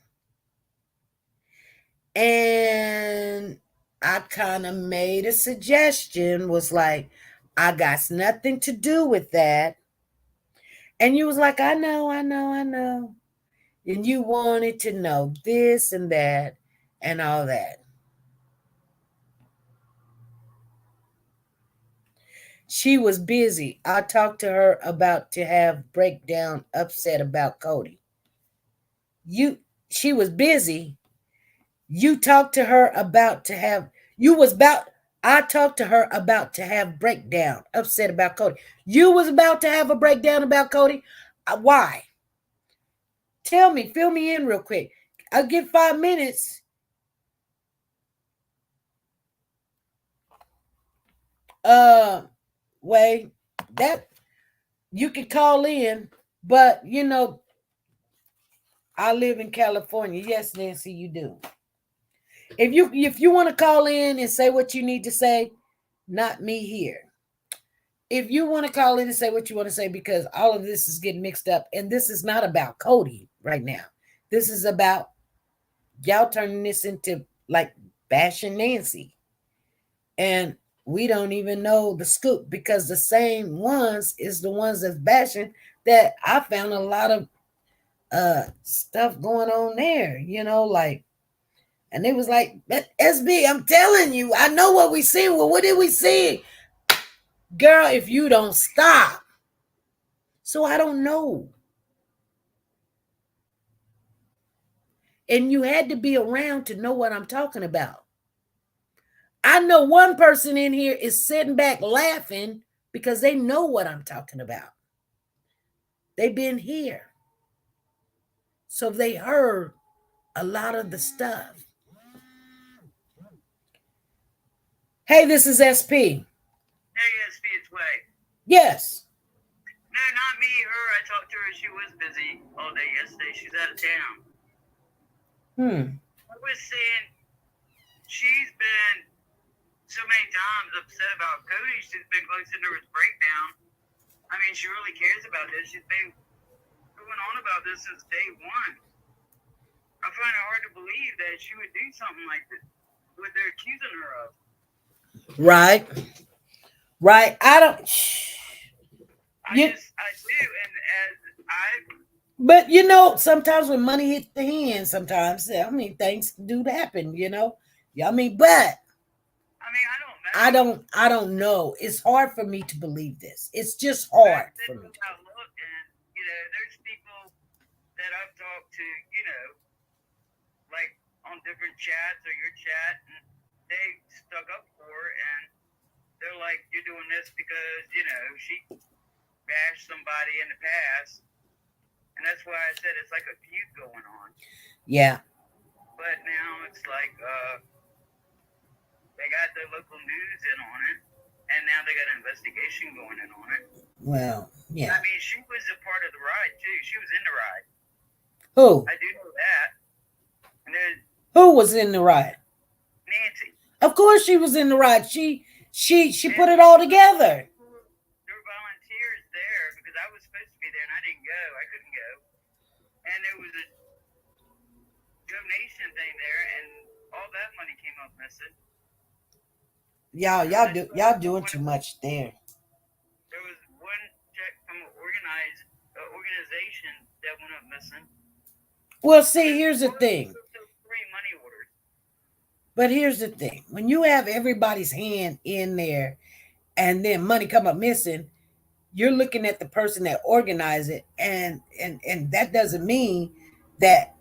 And I kind of made a suggestion, was like, I got nothing to do with that. And you was like, I know. And you wanted to know this and that and all that. She was busy. I talked to her about to have breakdown, upset about Cody. She was busy. You talked to her about to have, I talked to her about to have breakdown, upset about Cody. You was about to have a breakdown about Cody. Why? Tell me, fill me in real quick. I'll give 5 minutes. Way that you can call in, but I live in California. Yes, Nancy, you do. If you want to call in and say what you need to say, not me here. If you want to call in and say what you want to say, because all of this is getting mixed up, and this is not about Cody right now. This is about y'all turning this into like bashing Nancy. And we don't even know the scoop, because the same ones is the ones that's bashing that I found a lot of stuff going on there, and it was like, SB, I'm telling you, I know what we see. Well, what did we see? Girl, if you don't stop. So I don't know. And you had to be around to know what I'm talking about. I know one person in here is sitting back laughing because they know what I'm talking about. They've been here. So they heard a lot of the stuff. Hey, this is SP. Hey, SP, it's Way. Yes. No, not me. Her. I talked to her. She was busy all day yesterday. She's out of town. I was saying she's been so many times upset about Cody. She's been close to nervous breakdown. I mean, she really cares about this. She's been going on about this since day one. I find it hard to believe that she would do something like this, what they're accusing her of. Right. Right. I don't. I do, and as I. But you know, sometimes when money hits the hand, sometimes I mean things do happen. You know, I mean, but I mean, I don't know. I don't know. It's hard for me to believe this. It's just hard for me. And you know, there's people that I've talked to, you know, like on different chats or your chat, and they stuck up for her, and they're like, "You're doing this because you know she bashed somebody in the past." And that's why I said it's like a feud going on. Yeah. But now it's like they got the local news in on it, and now they got an investigation going in on it. Well, yeah. I mean, she was a part of the ride too. She was in the ride. Who? I do know that. And who was in the ride? Nancy. Of course, she was in the ride. She put it all together. There were volunteers there because I was supposed to be there and I didn't go. I couldn't go. And there was a donation thing there, and all that money came up missing. Y'all doing too much there. There was one check from an organization that went up missing. Well, see, here's the thing. 3 money orders. But here's the thing. When you have everybody's hand in there and then money come up missing, you're looking at the person that organized it, and that doesn't mean that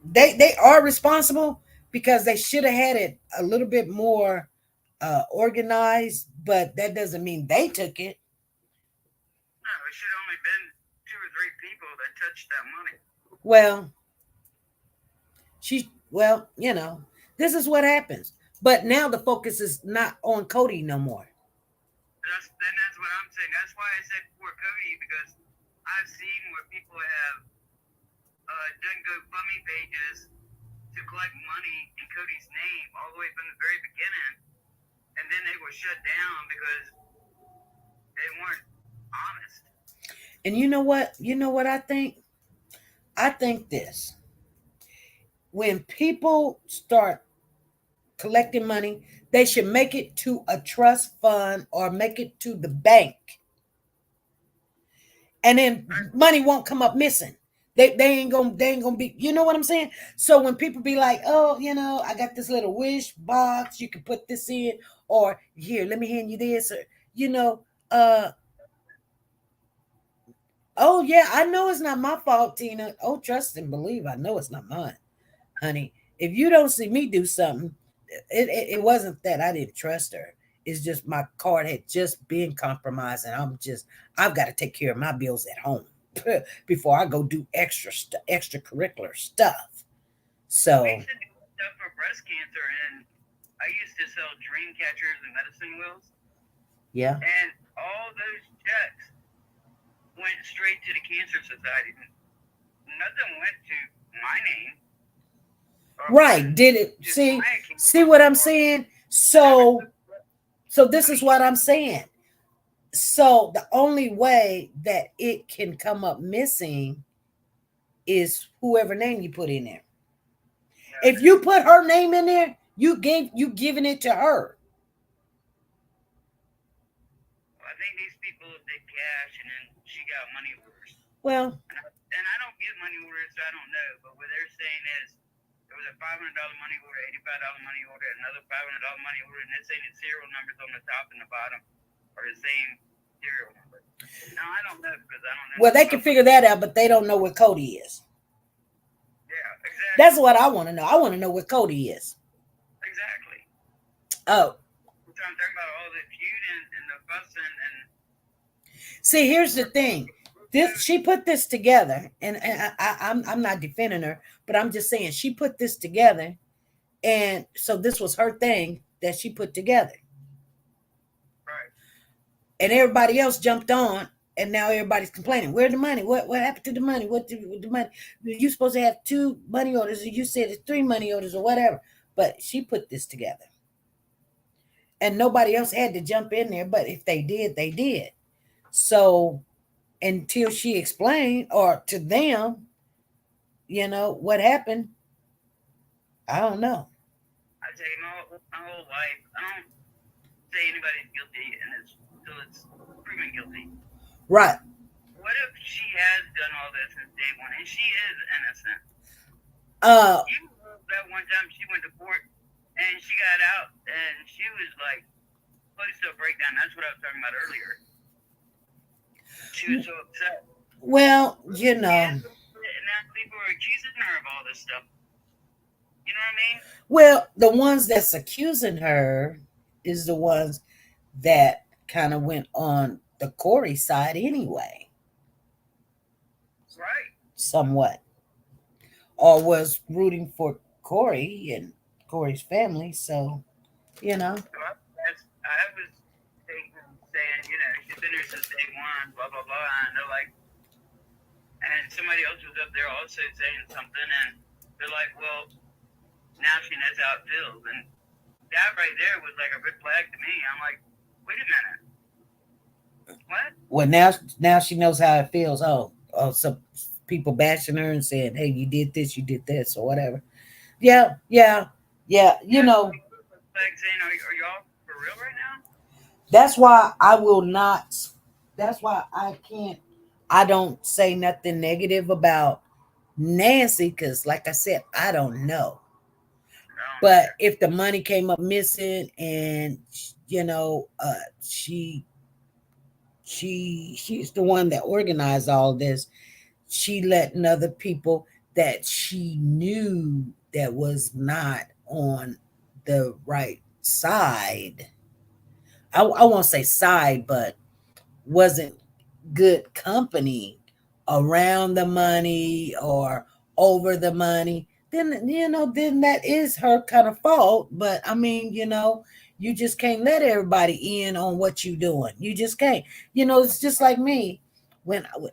they are responsible, because they should have had it a little bit more organized, but that doesn't mean they took it. No, it should have only been 2 or 3 people that touched that money. Well, you know, this is what happens. But now the focus is not on Cody no more. That's what I'm saying. That's why I said for Cody, because I've seen where people have done GoFundMe pages to collect money in Cody's name all the way from the very beginning, and then they were shut down because they weren't honest. And you know what? You know what I think? I think this. When people start collecting money, they should make it to a trust fund or make it to the bank. And then money won't come up missing. They ain't gonna be, you know what I'm saying? So when people be like, oh, you know, I got this little wish box, you can put this in, or here, let me hand you this, or you know, oh yeah, I know it's not my fault, Tina. Oh, trust and believe, I know it's not mine, honey. If you don't see me do something, it wasn't that I didn't trust her. It's just my card had just been compromised, and I've got to take care of my bills at home before I go do extracurricular stuff. So I used to do stuff for breast cancer, and I used to sell dream catchers and medicine wheels. Yeah. And all those checks went straight to the Cancer Society. Nothing went to my name. Right. Did it see what I'm saying? So this is what I'm saying. So the only way that it can come up missing is whoever name you put in there. If you put her name in there, you giving it to her. I think these people did cash, and then she got money orders. Well, and I don't get money orders, so I don't know. But what they're saying is there was a $500 money order, $85 money order, another $500 money order, and they're saying the serial numbers on the top and the bottom are the same serial number. Now I don't know because I don't know. Well, they can figure that out, but they don't know what Cody is. Yeah, exactly. That's what I want to know. I want to know what Cody is. Exactly. Oh. I'm talking about all the feud and the fussing and. See, here's the thing. She put this together, and I'm not defending her, but I'm just saying she put this together, and so this was her thing that she put together. Right. And everybody else jumped on and now everybody's complaining. Where's the money? What happened to the money? What the money? You supposed to have 2 money orders, or you said it's 3 money orders, or whatever. But she put this together, and nobody else had to jump in there. But if they did, they did. So until she explained, or to them, what happened, I don't know. I tell you, my whole life, I don't say anybody's guilty until it's proven guilty. Right. What if she has done all this since day one, and she is innocent? You know, that one time she went to court, and she got out, and she was like, close to a breakdown. That's what I was talking about earlier. She was so upset. Well, And now people are accusing her of all this stuff. You know what I mean? Well, the ones that's accusing her is the ones that kind of went on the Corey side anyway. Right. Somewhat. Or was rooting for Corey and Corey's family. So, I was saying, she's been here since day one, blah, blah, blah. And they're like, and somebody else was up there also saying something, and they're like, well, now she knows how it feels. And that right there was like a red flag to me. I'm like, wait a minute. What? Well, now she knows how it feels. Oh, some people bashing her and saying, hey, you did this, or whatever. Yeah. Like saying, are y'all for real right now? That's why I don't say nothing negative about Nancy, because like I said, I don't know. But if the money came up missing, and she's the one that organized all this, she letting other people that she knew that was not on the right side. I won't say side, but wasn't good company around the money or over the money, then that is her kind of fault. But I mean, you just can't let everybody in on what you're doing. You just can't. It's just like me.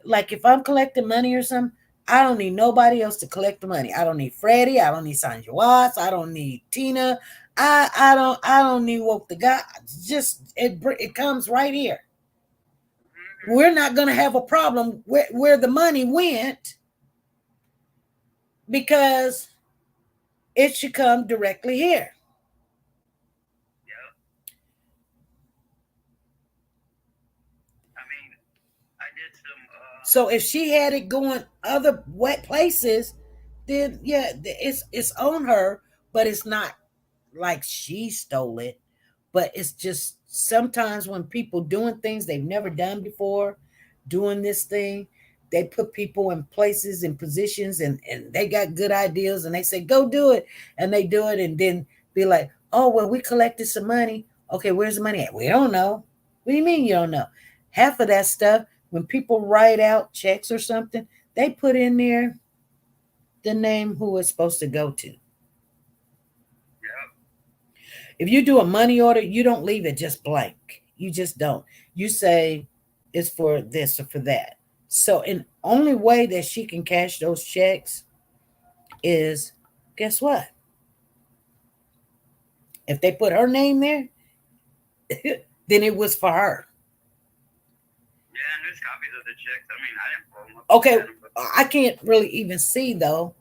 Like if I'm collecting money or something, I don't need nobody else to collect the money. I don't need Freddie. I don't need AllishaWatts. I don't need Tina. I don't need what the guy. Just it comes right here. We're not going to have a problem where the money went, because it should come directly here. Yeah. I mean, I did some. So if she had it going other wet places, then yeah, it's on her, but it's not like she stole it. But it's just sometimes when people doing things they've never done before, doing this thing, they put people in places and positions, and they got good ideas, and they say, go do it. And they do it, and then be like, oh, well, we collected some money. Okay, where's the money at? We don't know. What do you mean you don't know? Half of that stuff, when people write out checks or something, they put in there the name who it's supposed to go to. If you do a money order, you don't leave it just blank. You just don't. You say it's for this or for that. So, in only way that she can cash those checks is, guess what? If they put her name there, then it was for her. Yeah, and there's copies of the checks. I mean, I didn't pull them up. Okay, I can't really even see though,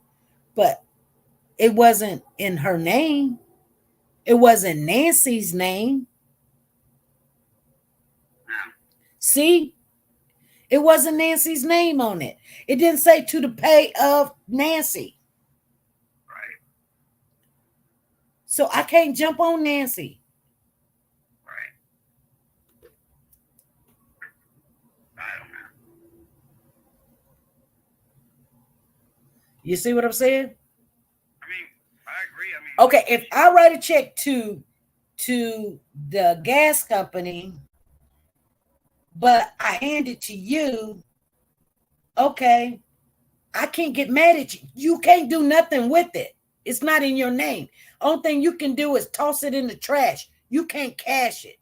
but it wasn't in her name. It wasn't Nancy's name. No. See? It wasn't Nancy's name on it. It didn't say to the pay of Nancy. Right. So I can't jump on Nancy. Right. I don't know. You see what I'm saying? I mean, I agree. I mean, Okay, if I write a check to the gas company, but I hand it to you, okay, I can't get mad at you. You can't do nothing with it. It's not in your name. Only thing you can do is toss it in the trash. You can't cash it.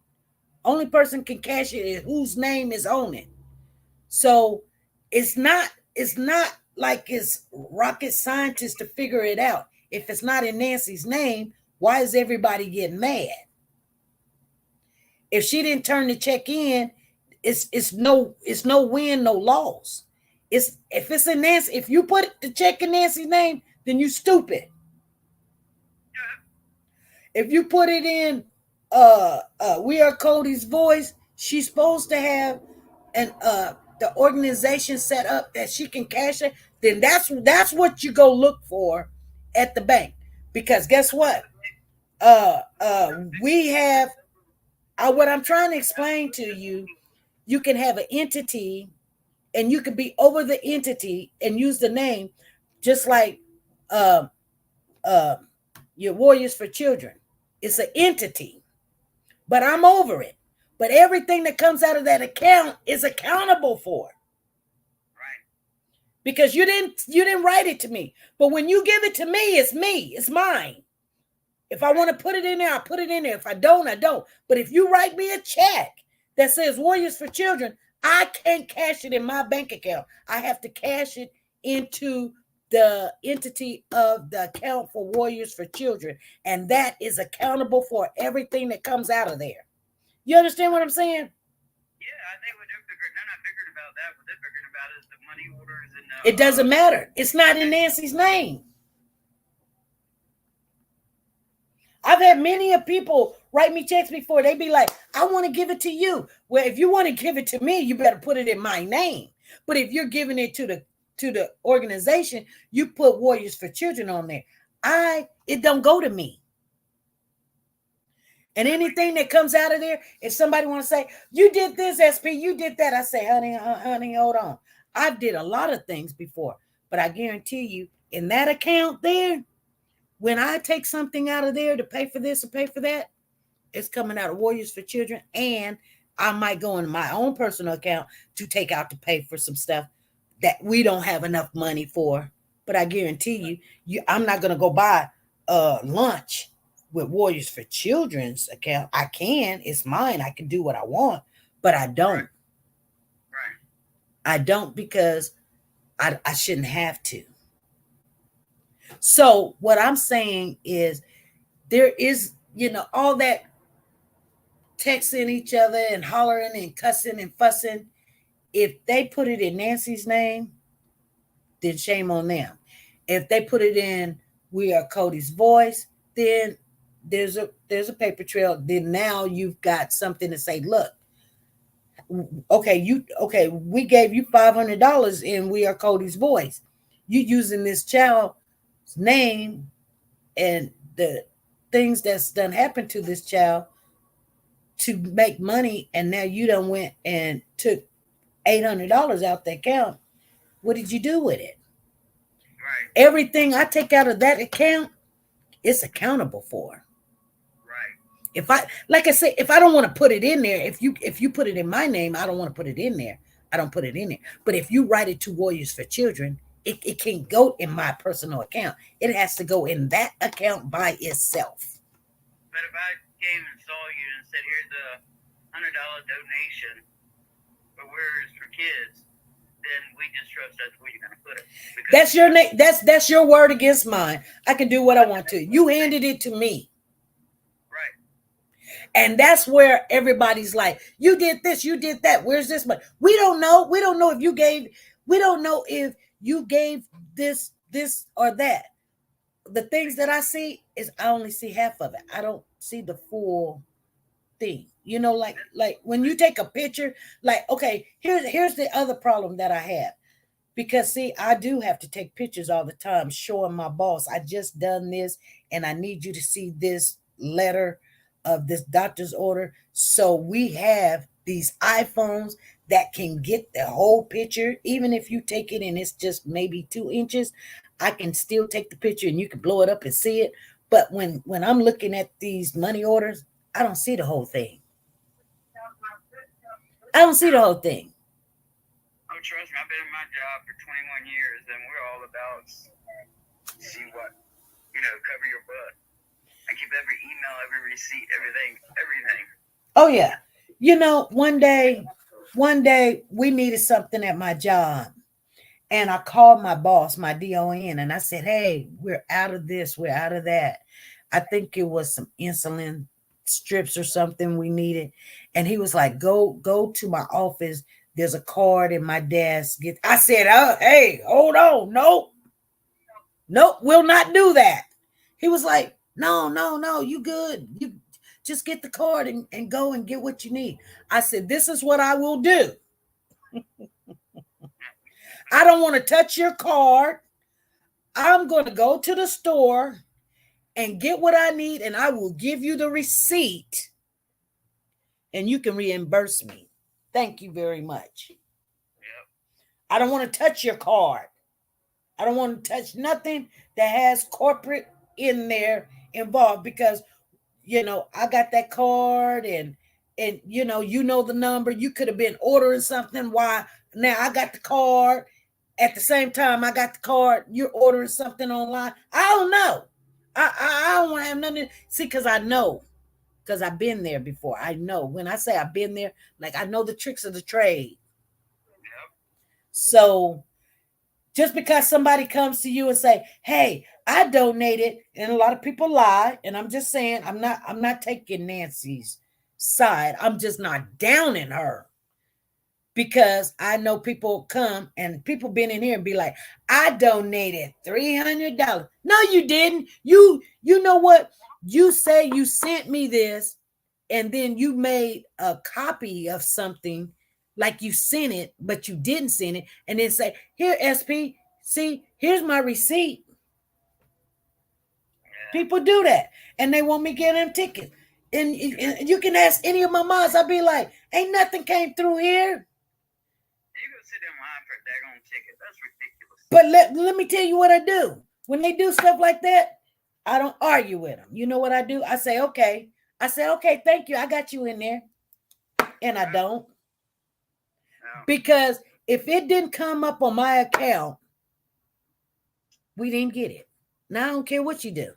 Only person can cash it is whose name is on it. So it's not like it's rocket scientists to figure it out. If it's not in Nancy's name, why is everybody getting mad? If she didn't turn the check in, it's no win, no loss. If it's in Nancy, if you put the check in Nancy's name, then you stupid. If you put it in We Are Cody's Voice, she's supposed to have the organization set up that she can cash it, then that's what you go look for at the bank. Because guess what? We have what I'm trying to explain to you, you can have an entity and you can be over the entity and use the name, just like your Warriors for Children. It's an entity, but I'm over it. But everything that comes out of that account is accountable for. Right. Because you didn't write it to me. But when you give it to me, it's me. It's mine. If I want to put it in there, I'll put it in there. If I don't, I don't. But if you write me a check that says Warriors for Children, I can't cash it in my bank account. I have to cash it into the entity of the account for Warriors for Children. And that is accountable for everything that comes out of there. You understand what I'm saying? Yeah, I think what they're not figuring about that. What they're figuring about is the money orders and it doesn't matter. It's not in Nancy's name. I've had many of people write me checks before. They be like, I want to give it to you. Well, if you want to give it to me, you better put it in my name. But if you're giving it to the organization, you put Warriors for Children on there. It don't go to me. And anything that comes out of there, if somebody want to say, you did this, SP, you did that, I say, honey, hold on. I've did a lot of things before, but I guarantee you, in that account there, when I take something out of there to pay for this or pay for that, it's coming out of Warriors for Children, and I might go in my own personal account to pay for some stuff that we don't have enough money for. But I guarantee you, I'm not going to go buy lunch with Warriors for Children's account. I can. It's mine. I can do what I want, but I don't. Right. I don't because I shouldn't have to. So what I'm saying is there is, all that texting each other and hollering and cussing and fussing. If they put it in Nancy's name, then shame on them. If they put it in We Are Cody's Voice, then there's a paper trail. Then now you've got something to say, look, we gave you $500 in We Are Cody's Voice. You using this child's name and the things that's done happened to this child to make money, and now you done went and took $800 out the account. What did you do with it? Right. Everything I take out of that account, it's accountable for. If I don't want to put it in there, if you put it in my name, I don't want to put it in there. I don't put it in there. But if you write it to Warriors for Children, it can't go in my personal account. It has to go in that account by itself. But if I came and saw you and said, here's a $100 donation for Warriors for Kids, then we just trust that's where you're going to put it. That's your name. That's your word against mine. I can do what I want to. You handed it to me. And that's where everybody's like, you did this, you did that. Where's this money? We don't know. We don't know if you gave this or that. The things that I see is I only see half of it. I don't see the full thing. Like when you take a picture, like, okay, here's the other problem that I have. Because see, I do have to take pictures all the time showing my boss, I just done this and I need you to see this letter of this doctor's order. So we have these iPhones that can get the whole picture. Even if you take it and it's just maybe 2 inches, I can still take the picture and you can blow it up and see it. But when I'm looking at these money orders, I don't see the whole thing. I don't see the whole thing. Oh, trust me, I've been in my job for 21 years and we're all about see what, cover your butt. I keep every email, every receipt, everything. Oh, yeah. One day one day we needed something at my job. And I called my boss, my DON, and I said, hey, we're out of this, we're out of that. I think it was some insulin strips or something we needed. And he was like, go to my office. There's a card in my desk. I said, oh, hey, hold on. Nope, we'll not do that. He was like, no, you good. You just get the card and go and get what you need. I said, this is what I will do. I don't want to touch your card. I'm going to go to the store and get what I need, and I will give you the receipt, and you can reimburse me. Thank you very much. Yep. I don't want to touch your card. I don't want to touch nothing that has corporate in there involved because, I got that card and you know the number. You could have been ordering something. Why now I got the card. At the same time, I got the card. You're ordering something online. I don't know. I don't want to have nothing. See, because I know. Because I've been there before. I know. When I say I've been there, like I know the tricks of the trade. Yep. So just because somebody comes to you and say, hey, I donated, and a lot of people lie, and I'm just saying, I'm not taking Nancy's side. I'm just not downing her. Because I know people come and people been in here and be like, I donated $300. No, you didn't. You know what? You say you sent me this and then you made a copy of something like you sent it, but you didn't send it. And then say, here, SP, see, here's my receipt. People do that. And they want me to get them tickets. And you can ask any of my moms. I'll be like, ain't nothing came through here. Ticket. That's ridiculous. But let me tell you what I do. When they do stuff like that, I don't argue with them. You know what I do? I say, okay. Thank you. I got you in there. And I don't. No. Because if it didn't come up on my account, we didn't get it. Now I don't care what you do.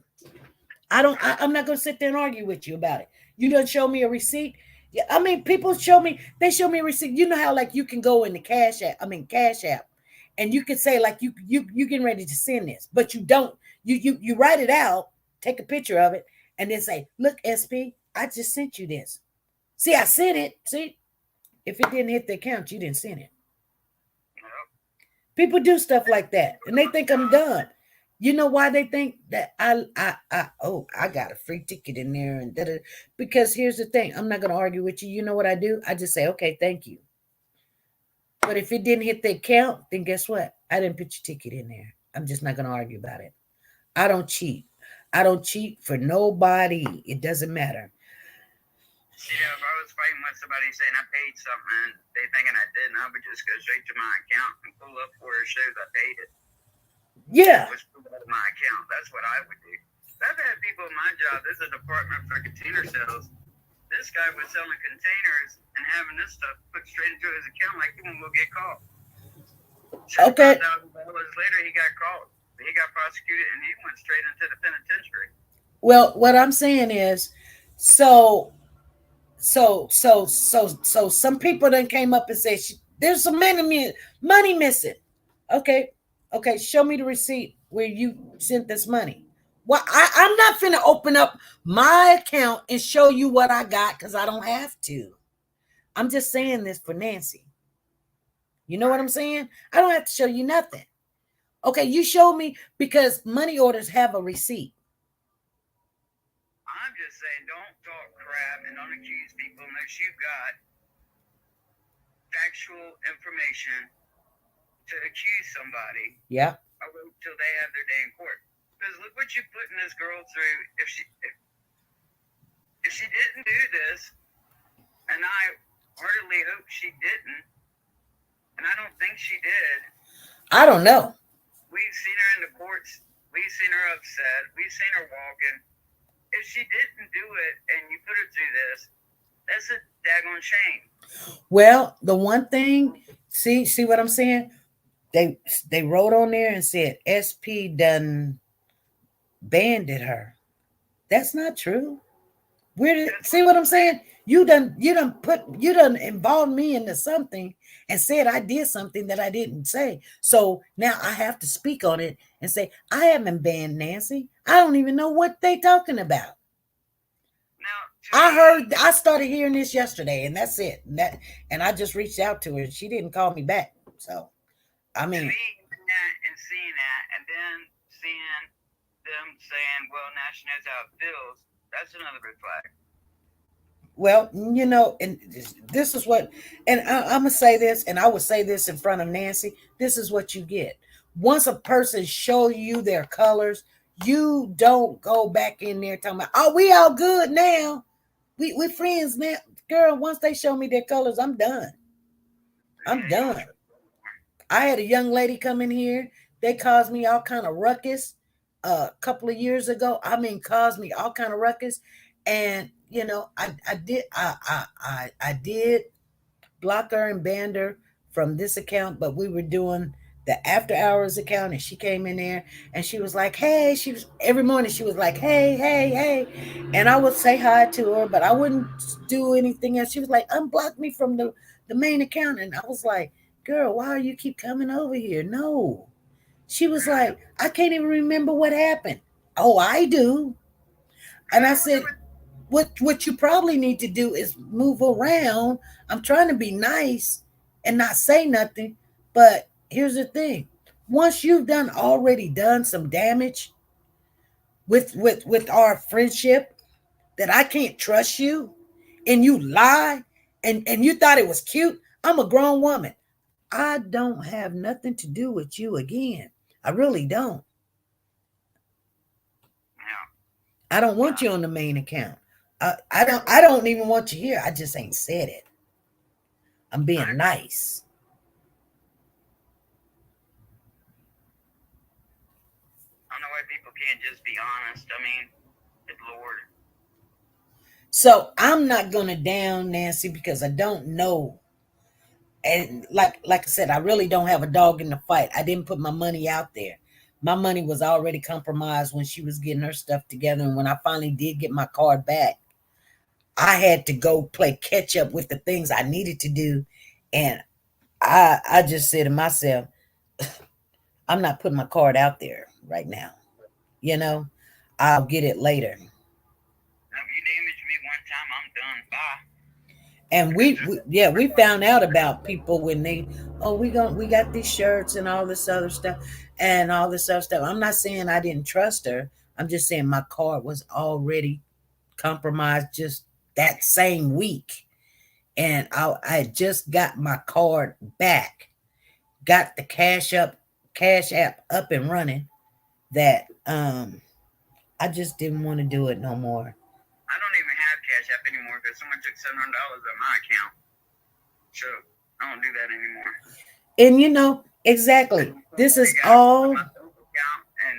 I'm not going to sit there and argue with you about it. You done show me a receipt. Yeah, I mean, people show me a receipt. You know how like you can go in the Cash App, and you can say like you getting ready to send this, but you don't. You write it out, take a picture of it, and then say, look, SP, I just sent you this. See, I sent it. See, if it didn't hit the account, you didn't send it. People do stuff like that, and they think I'm done. You know why they think that I got a free ticket in there and that? Because here's the thing, I'm not going to argue with you. You know what I do? I just say, okay, thank you. But if it didn't hit the account, then guess what? I didn't put your ticket in there. I'm just not going to argue about it. I don't cheat. I don't cheat for nobody. It doesn't matter. If I was fighting with somebody saying I paid something and they thinking I didn't, I would just go straight to my account and pull up where it shows I paid it. Yeah. Just pull out of my account. That's what I would do. I've had people in my job. There's a department for container sales. This guy was selling containers and having this stuff put straight into his account like he won't go get caught. So okay. $5,000 later, he got caught. He got prosecuted and he went straight into the penitentiary. Well, what I'm saying is, so some people then came up and said, there's some money missing. Okay, show me the receipt where you sent this money. Well, I'm not finna open up my account and show you what I got because I don't have to. I'm just saying this for Nancy. You know what I'm saying? I don't have to show you nothing. Okay, you show me because money orders have a receipt. I'm just saying, don't talk crap and don't accuse people unless you've got factual information to accuse somebody. Yeah. Or wait till they have their day in court. Because look what you're putting this girl through. If she didn't do this, and I heartily hope she didn't, and I don't think she did. I don't know. We've seen her in the courts. We've seen her upset. We've seen her walking. If she didn't do it and you put her through this, that's a daggone shame. Well, the one thing, see what I'm saying? They wrote on there and said SP done banded her. That's not true. See what I'm saying? You done involved me into something and said I did something that I didn't say. So now I have to speak on it and say, I haven't banned Nancy. I don't even know what they talking about. I started hearing this yesterday, and that's it. And I just reached out to her. She didn't call me back. So, I mean, to me, and seeing that, and then seeing them saying, "Well, now she knows how it feels." That's another red flag. well, and this is what, and I'm gonna say this, and I would say this in front of Nancy. This is what you get. Once a person show you their colors, you don't go back in there talking about, oh, we all good now. We're friends now. Girl, once they show me their colors, I'm done. I'm done. I had a young lady come in here. They caused me all kind of ruckus a couple of years ago. I mean, caused me all kind of ruckus. And I did block her and ban her from this account, but we were doing the after hours account, and she came in there and she was like, hey, every morning she was like, hey, hey, hey. And I would say hi to her, but I wouldn't do anything else. She was like, unblock me from the main account. And I was like, girl, why you keep coming over here? No. She was like, I can't even remember what happened. Oh, I do. And I said, what you probably need to do is move around. I'm trying to be nice and not say nothing, but here's the thing. Once you've already done some damage with our friendship, that I can't trust you, and you lie, and you thought it was cute. I'm a grown woman. I don't have nothing to do with you again. I really don't. I don't want you on the main account. I don't even want you here. I just ain't said it. I'm being nice. I don't know why people can't just be honest. I mean, good Lord. So I'm not gonna down Nancy because I don't know. And like I said, I really don't have a dog in the fight. I didn't put my money out there. My money was already compromised when she was getting her stuff together. And when I finally did get my card back, I had to go play catch up with the things I needed to do. And I just said to myself, I'm not putting my card out there right now. I'll get it later. If you damage me one time, I'm done. Bye. And we found out about people when we got these shirts and all this other stuff and all this other stuff. I'm not saying I didn't trust her. I'm just saying my card was already compromised just that same week. And I just got my card back, got the cash app up and running, that I just didn't want to do it no more. I don't even have Cash App anymore because someone took $700 on my account. So I don't do that anymore. And exactly. This is all. My account and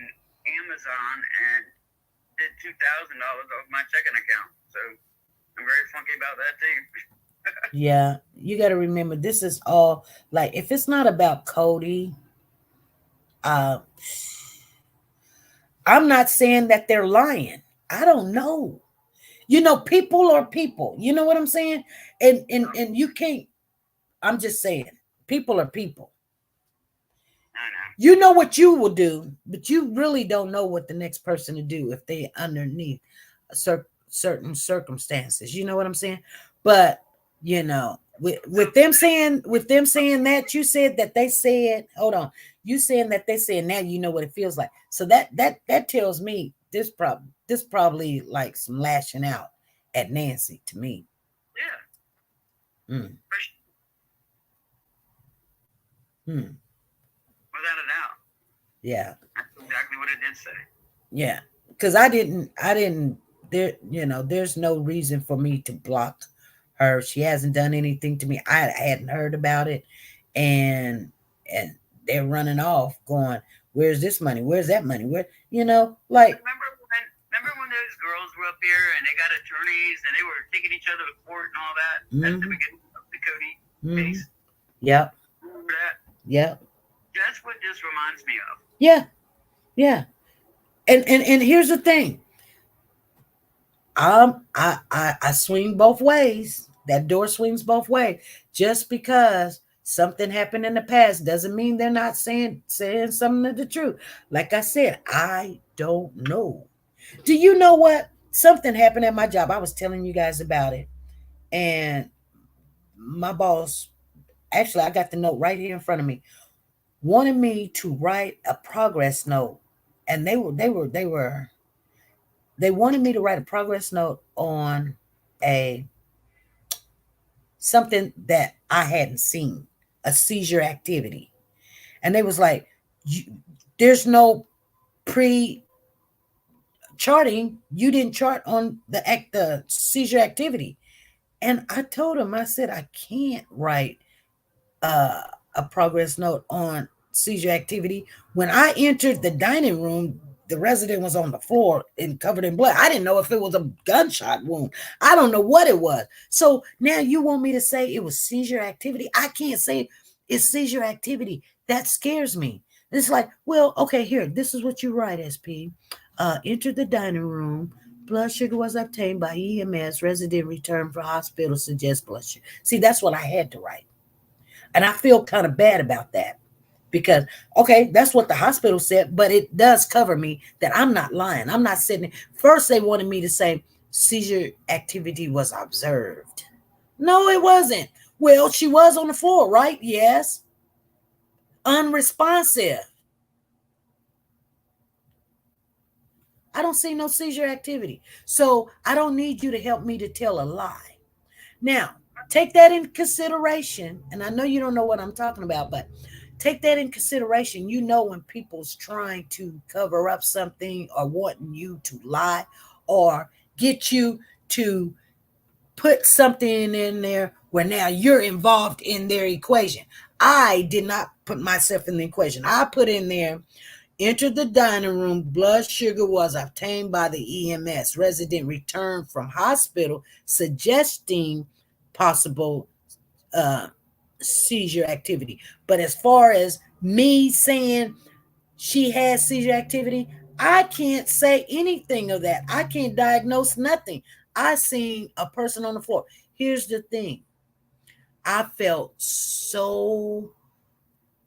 Amazon and did $2,000 off my checking account. So I'm very funky about that too. Yeah, you got to remember, this is all, like, if it's not about Cody, I'm not saying that they're lying. I don't know. People are people. You know what I'm saying? And you can't. I'm just saying, people are people. I know. You know what you will do, but you really don't know what the next person will do if they underneath certain circumstances. You know what I'm saying? But with them saying that, you said that they said, hold on, you saying that they said, now you know what it feels like. So that tells me this probably like some lashing out at Nancy to me. Yeah. Without a doubt. Yeah. That's exactly what it did say. Yeah. Because I didn't there's no reason for me to block her. She hasn't done anything to me. I hadn't heard about it. And they're running off going, where's this money? Where's that money? Where, like. Remember when those girls were up here and they got attorneys and they were taking each other to court and all that? At the beginning of the Cody case? Yep. Remember that? Yep. That's what this reminds me of. Yeah. Yeah. And here's the thing. I swing both ways. That door swings both ways. Just because something happened in the past doesn't mean they're not saying something of the truth. Like I said, I don't know. Do you know what? Something happened at my job. I was telling you guys about it. And my boss, actually, I got the note right here in front of me, wanted me to write a progress note. And they wanted me to write a progress note on something that I hadn't seen, a seizure activity. And they was like, there's no pre-charting. You didn't chart on the seizure activity. And I told him, I said, I can't write a progress note on seizure activity. When I entered the dining room, the resident was on the floor and covered in blood. I didn't know if it was a gunshot wound. I don't know what it was. So now you want me to say it was seizure activity? I can't say it's seizure activity. That scares me. It's like, well, okay, here, this is what you write, SP. Entered the dining room. Blood sugar was obtained by EMS. Resident returned from hospital. Suggests blood sugar. See, that's what I had to write. And I feel kind of bad about that. Because, okay, that's what the hospital said, but it does cover me that I'm not lying. I'm not sitting. First, they wanted me to say seizure activity was observed. No, it wasn't. Well, she was on the floor, right? Yes. Unresponsive. I don't see no seizure activity. So I don't need you to help me to tell a lie. Now, take that in consideration. And I know you don't know what I'm talking about, but take that in consideration. You know, when people's trying to cover up something or wanting you to lie or get you to put something in there where now you're involved in their equation. I did not put myself in the equation. I put in there, entered the dining room, blood sugar was obtained by the EMS. Resident returned from hospital, suggesting possible seizure activity. But as far as me saying she has seizure activity, I can't say anything of that. I can't diagnose nothing. I seen a person on the floor. Here's the thing. I felt so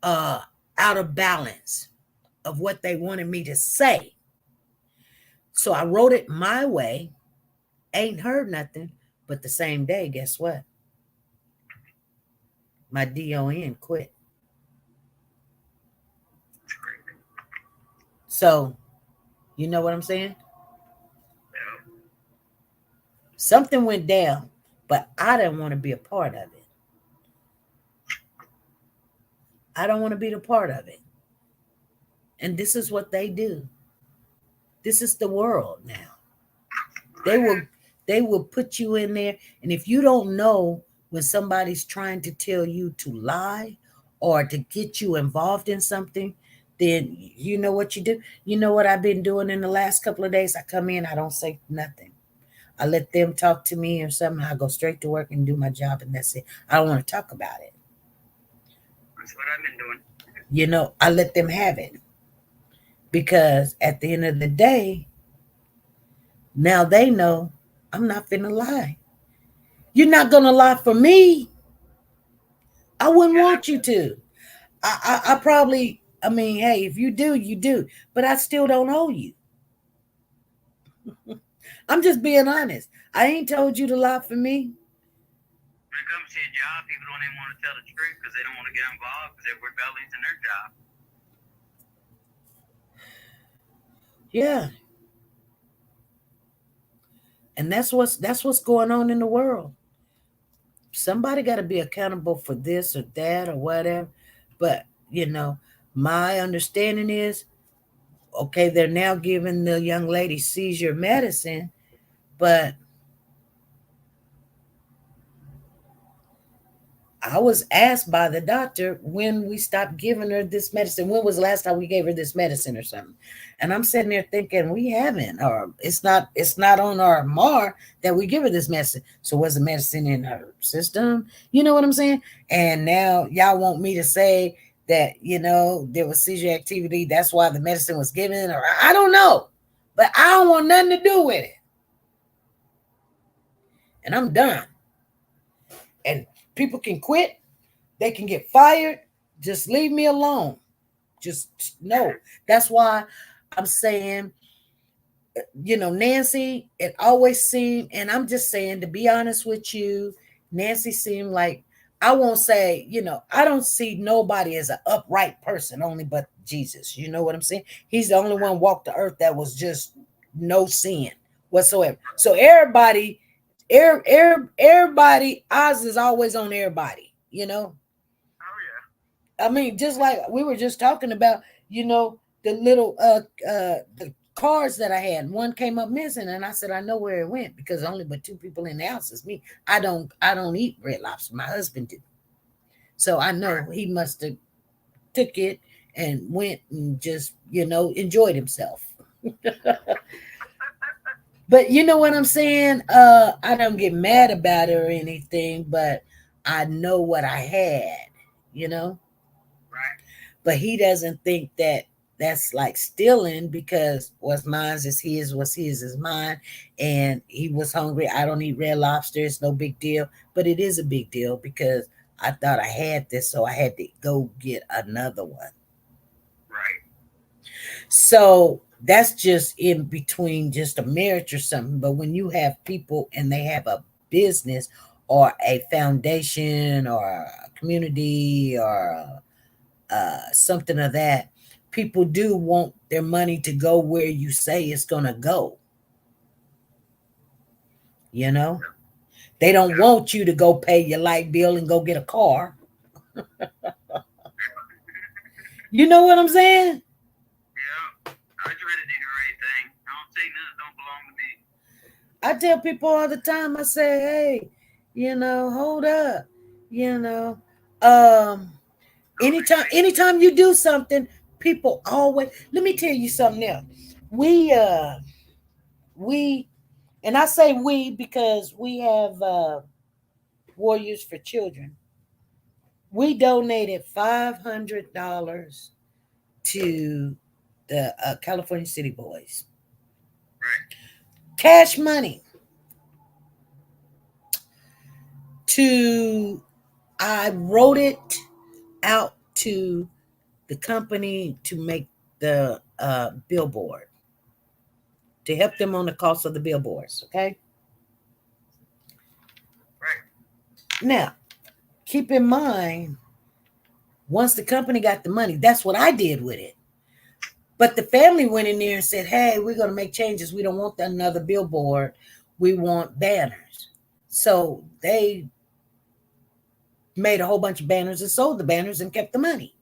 out of balance of what they wanted me to say. So I wrote it my way. Ain't heard nothing. But the same day, guess what? My DON quit. So, you know what I'm saying? Something went down, but I didn't want to be a part of it. I don't want to be the part of it. And this is what they do. This is the world now. They will put you in there. And if you don't know when somebody's trying to tell you to lie or to get you involved in something, then you know what you do. You know what I've been doing in the last couple of days? I come in, I don't say nothing. I let them talk to me or something. I go straight to work and do my job, and that's it. I don't want to talk about it. That's what I've been doing. You know, I let them have it. Because at the end of the day, now they know I'm not finna lie. You're not gonna lie for me. I wouldn't want you to. I probably, I mean, hey, if you do, you do. But I still don't owe you. I'm just being honest. I ain't told you to lie for me. When it comes to a job, people don't even want to tell the truth because they don't want to get involved because they're rebellious in their job. Yeah. And that's what's going on in the world. Somebody got to be accountable for this or that or whatever. But, you know, my understanding is, okay, they're now giving the young lady seizure medicine, but I was asked by the doctor when we stopped giving her this medicine. When was the last time we gave her this medicine or something? And I'm sitting there thinking we haven't, or it's not on our MAR that we give her this medicine. So was the medicine in her system? You know what I'm saying? And now y'all want me to say that, you know, there was seizure activity. That's why the medicine was given, or I don't know, but I don't want nothing to do with it. and I'm done. And people can quit, they can get fired. Just leave me alone. Just no. That's why I'm saying, Nancy, it always seemed, and I'm just saying, to be honest with you, Nancy seemed like, I won't say, I don't see nobody as an upright person, only but Jesus. You know what I'm saying? He's the only one walked the earth that was just no sin whatsoever. So everybody, everybody, Oz is always on everybody, Oh yeah. I mean, just like we were just talking about, the little the cards that I had. One came up missing, and I said, I know where it went because only but 2 people in the house is me. I don't eat Red Lobster. My husband did. So I know he must have took it and went and just, enjoyed himself. But you know what I'm saying? I don't get mad about it or anything, but I know what I had, Right. But he doesn't think that that's like stealing because what's mine is his, what's his is mine. And he was hungry. I don't eat Red Lobster. It's no big deal. But it is a big deal because I thought I had this, so I had to go get another one. Right. So that's just in between just a marriage or something. But when you have people and they have a business or a foundation or a community or something of that, people do want their money to go where you say it's going to go. They don't want you to go pay your light bill and go get a car. You know what I'm saying? Yeah. I try to do the right thing. I don't say nothing don't belong to me. I tell people all the time, I say, hey, hold up. Anytime you do something, people always, let me tell you something else. We and I say we because we have Warriors for Children. We donated $500 to the California City Boys. Cash money. I wrote it out to the company to make the billboard, to help them on the cost of the billboards, okay? Right. Now, keep in mind, once the company got the money, that's what I did with it. But the family went in there and said, hey, we're going to make changes. We don't want another billboard. We want banners. So they made a whole bunch of banners and sold the banners and kept the money.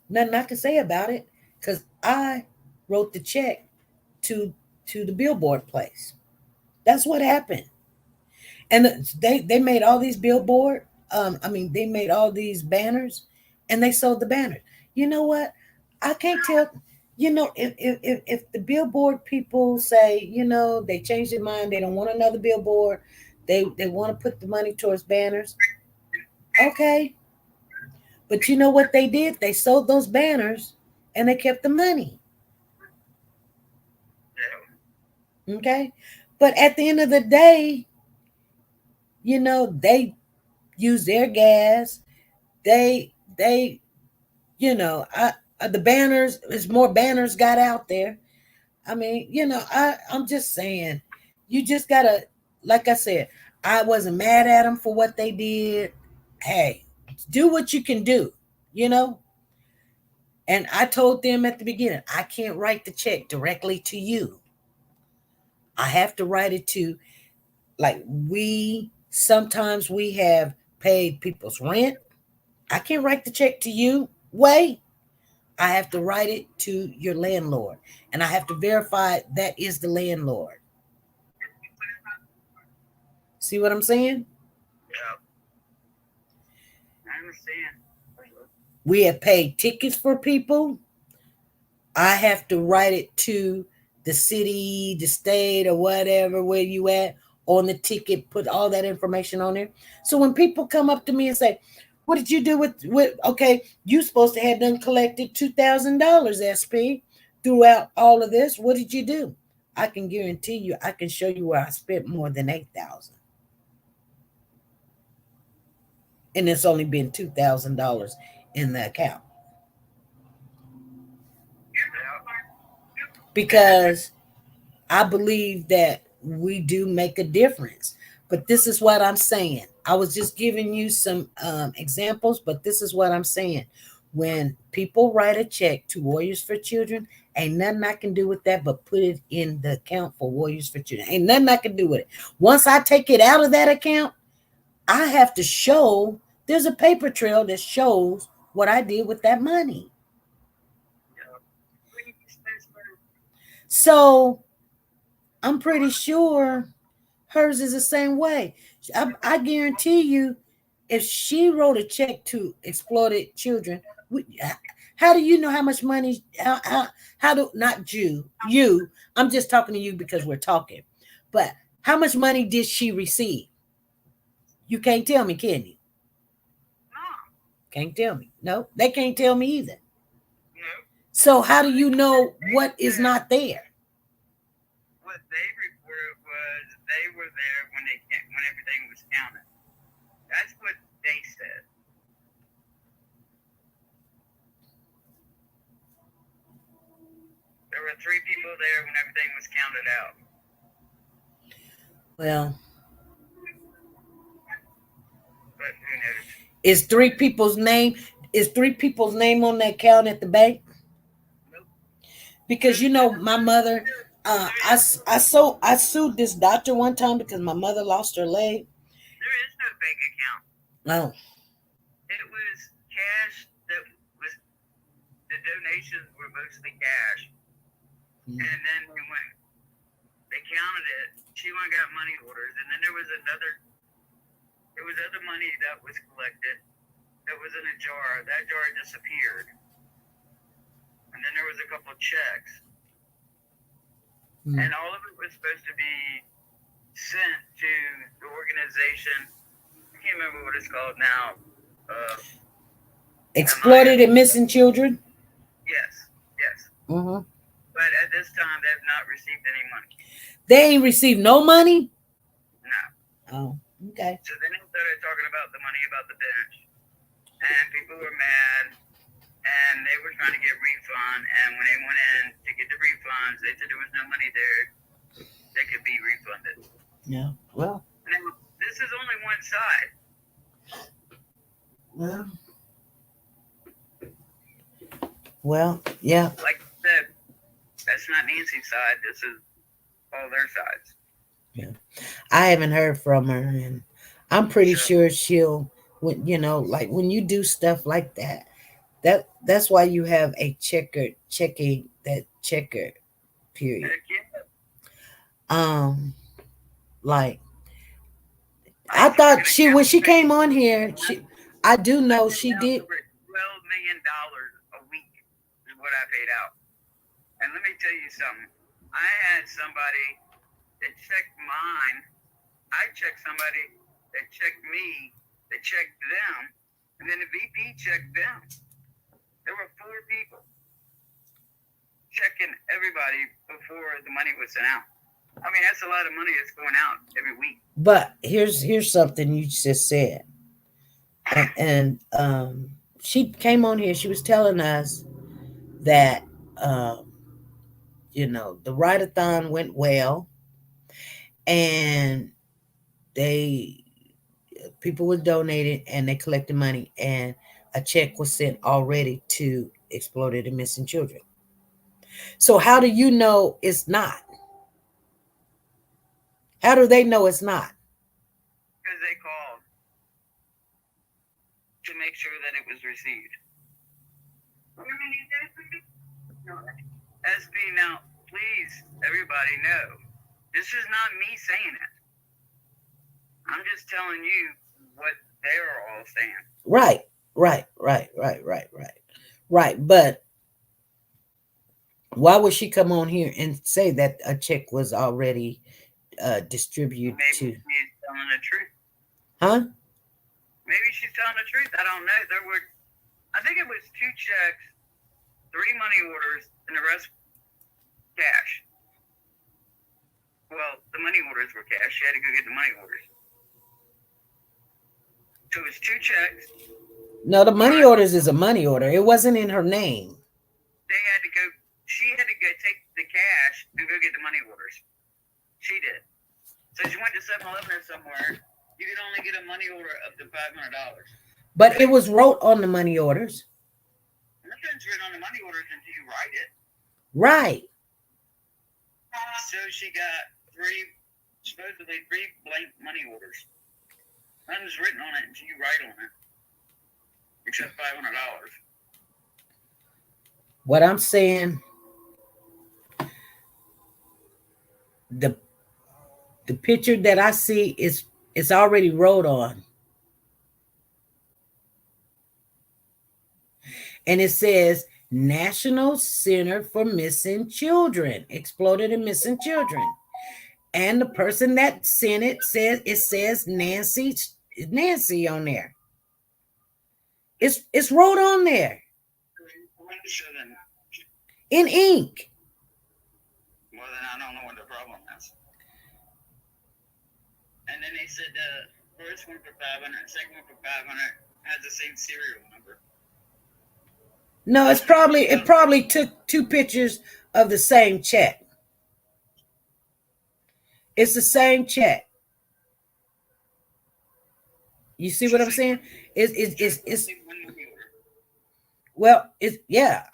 Nothing I can say about it because I wrote the check to the billboard place. That's what happened. And they made all these billboard. They made all these banners and they sold the banners. You know what? I can't tell. If the billboard people say, they changed their mind, they don't want another billboard, they want to put the money towards banners. Okay. But you know what they did? They sold those banners and they kept the money. Okay. But at the end of the day, they use their gas. The banners, there's more banners got out there. I'm just saying, you just gotta, like I said, I wasn't mad at them for what they did. Hey, do what you can do, And I told them at the beginning, I can't write the check directly to you. I have to write it to, sometimes we have paid people's rent. I can't write the check to you. Wait. I have to write it to your landlord. And I have to verify that is the landlord. See what I'm saying? Yeah. I understand. We have paid tickets for people. I have to write it to the city, the state, or whatever, where you at, on the ticket, put all that information on there. So when people come up to me and say, what did you do with okay, you supposed to have done collected $2,000, SP, throughout all of this. What did you do? I can guarantee you, I can show you where I spent more than $8,000. And it's only been $2,000 in the account. Because I believe that we do make a difference. But this is what I'm saying. I was just giving you some examples, but this is what I'm saying. When people write a check to Warriors for Children, ain't nothing I can do with that but put it in the account for Warriors for Children. Ain't nothing I can do with it. Once I take it out of that account, I have to show, there's a paper trail that shows what I did with that money. So I'm pretty sure hers is the same way. I guarantee you, if she wrote a check to exploited children, how do you know how much money? How do not you? I'm just talking to you because we're talking. But how much money did she receive? You can't tell me, can you? Can't tell me. No, they can't tell me either. So how do you know what is not there? What they reported was they were there when everything was counted. That's what they said. There were 3 people there when everything was counted out. Well, but who knows? Is 3 people's name on that account at the bank? Because you know my mother, I sued this doctor one time because my mother lost her leg. There is no bank account. Oh. It was cash. The donations were mostly cash. And then they counted it. She went and got money orders, and then there was other money that was collected that was in a jar. That jar disappeared. And then there was a couple of checks. And all of it was supposed to be sent to the organization. I can't remember what it's called now. Exploited and Missing Children? Yes. Mm-hmm. But at this time, they have not received any money. They ain't received no money? No. Oh, okay. So then they started talking about the money about the bench. And people were mad. And they were trying to get refund. And when they went in to get the refunds, they said there was no money there. They could be refunded. Yeah. Well. Now, this is only one side. Well, yeah. Like I said, that's not Nancy's side. This is all their sides. Yeah. I haven't heard from her, and I'm pretty sure she'll, when when you do stuff like that, that's why you have a checker period. Like I thought when she came on here, I do know she did. $12 million a week is what I paid out. And let me tell you something. I had somebody that checked mine. I checked somebody that checked me, that checked them, and then the VP checked them. There were 4 people checking everybody before the money was sent out. I mean, that's a lot of money that's going out every week. But here's something you just said. And she came on here, she was telling us that the write-a-thon went well, and people were donated and they collected money, and a check was sent already to Exploited and Missing Children. So how do you know it's not? How do they know it's not? Because they called to make sure that it was received. SB, now, please, everybody know, this is not me saying it. I'm just telling you what they're all saying. Right. But why would she come on here and say that a check was already distributed? Maybe she's telling the truth. Huh? Maybe she's telling the truth. I don't know. I think it was 2 checks, 3 money orders, and the rest cash. Well, the money orders were cash. She had to go get the money orders. So it was 2 checks. No, the money orders is a money order. It wasn't in her name. They had to go. She had to go take the cash and go get the money orders. She did. So she went to 7-Eleven or somewhere. You could only get a money order up to $500. But it was wrote on the money orders. Nothing's written on the money orders until you write it. Right. So she got supposedly three blank money orders. Nothing's written on it until you write on it, except $500. What I'm saying, the picture that I see is already wrote on. And it says National Center for Missing Children, Exploited and Missing Children. And the person that sent it says Nancy on there. It's wrote on there. In ink. Well, then I don't know what the problem is. And then they said the first one for 500, second one for 500 has the same serial number. No, it probably took 2 pictures of the same check. It's the same check. You see what I'm saying? It's well,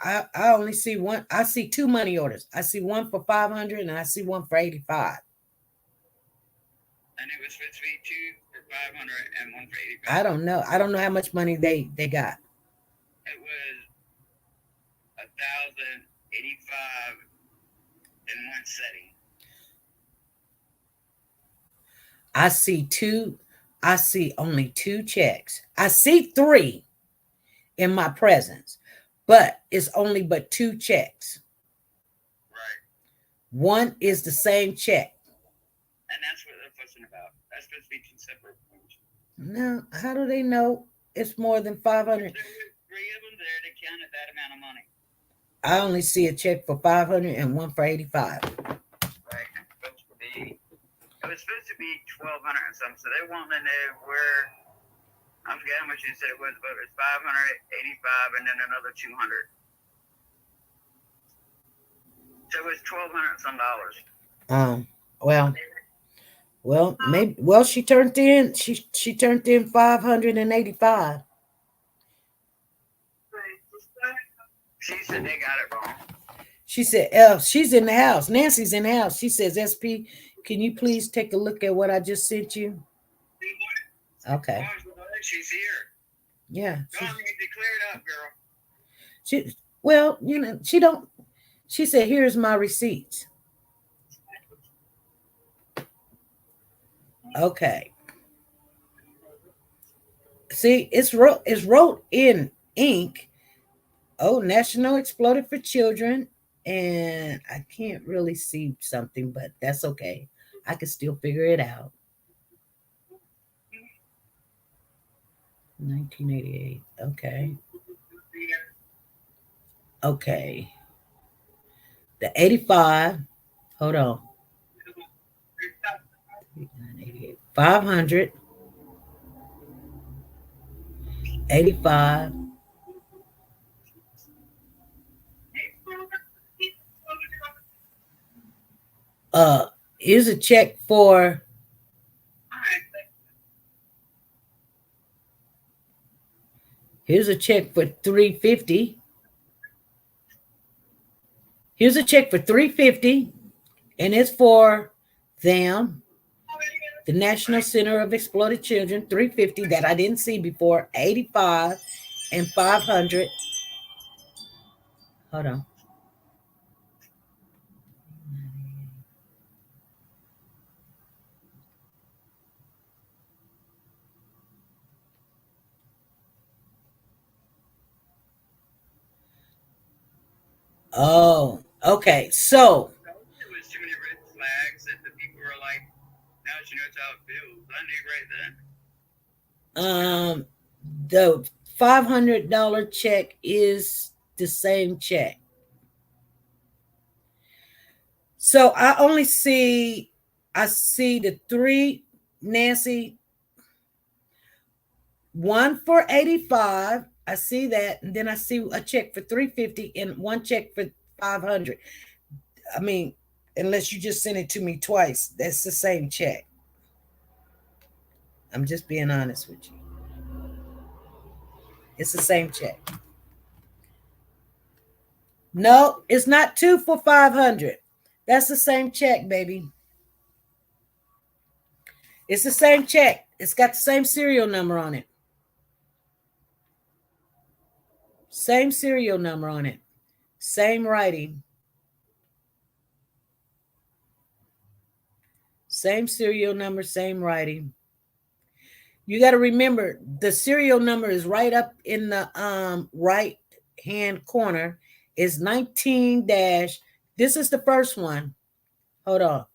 I only see one. I see 2 money orders. I see one for 500 and I see one for 85. And it was supposed to be 2 for 500 and 1 for 85. I don't know. I don't know how much money they got. It was 1,085 in one setting. I see only 2 checks. I see 3 in my presence, but it's only but 2 checks. Right. One is the same check. And that's what they're fussing about. That's supposed to be 2 separate ones. No, how do they know it's more than 500? There were 3 of them there that counted that amount of money. I only see a check for 500 and one for 85. Right. It was supposed to be 1,200 and something, so they want to know where. I forget how much you said it was, but it was 585 and then another 200. So it was $1,200 and some dollars. Well, she turned in 585. She said they got it wrong. She said, she's in the house. Nancy's in the house. She says, SP, can you please take a look at what I just sent you? Okay. She's here. Yeah. Don't need to clear it up, girl. She said, here's my receipts. Okay. See, it's wrote in ink. Oh, National Exploded for Children. And I can't really see something, but that's okay. I can still figure it out. 1988. Okay. Okay. The 85. Hold on. 500. 85. Here's a check for $350. Here's a check for $350, and it's for them, the National Center of Exploited Children, $350 that I didn't see before, 85 and 500. Hold on. Oh, okay. So There was too many red flags that the people were like, now she knows how it feels. I knew right then. the $500 check is the same check. So I only see I see the 3, Nancy, one for 85. I see that. And then I see a check for 350 and one check for 500. I mean, unless you just sent it to me twice, that's the same check. I'm just being honest with you. It's the same check. No, it's not 2 for 500. That's the same check, baby. It's the same check. It's got the same serial number on it. Same serial number on it. Same writing. Same serial number, same writing. You got to remember the serial number is right up in the right hand corner. It's 19 dash. This is the first one. Hold on.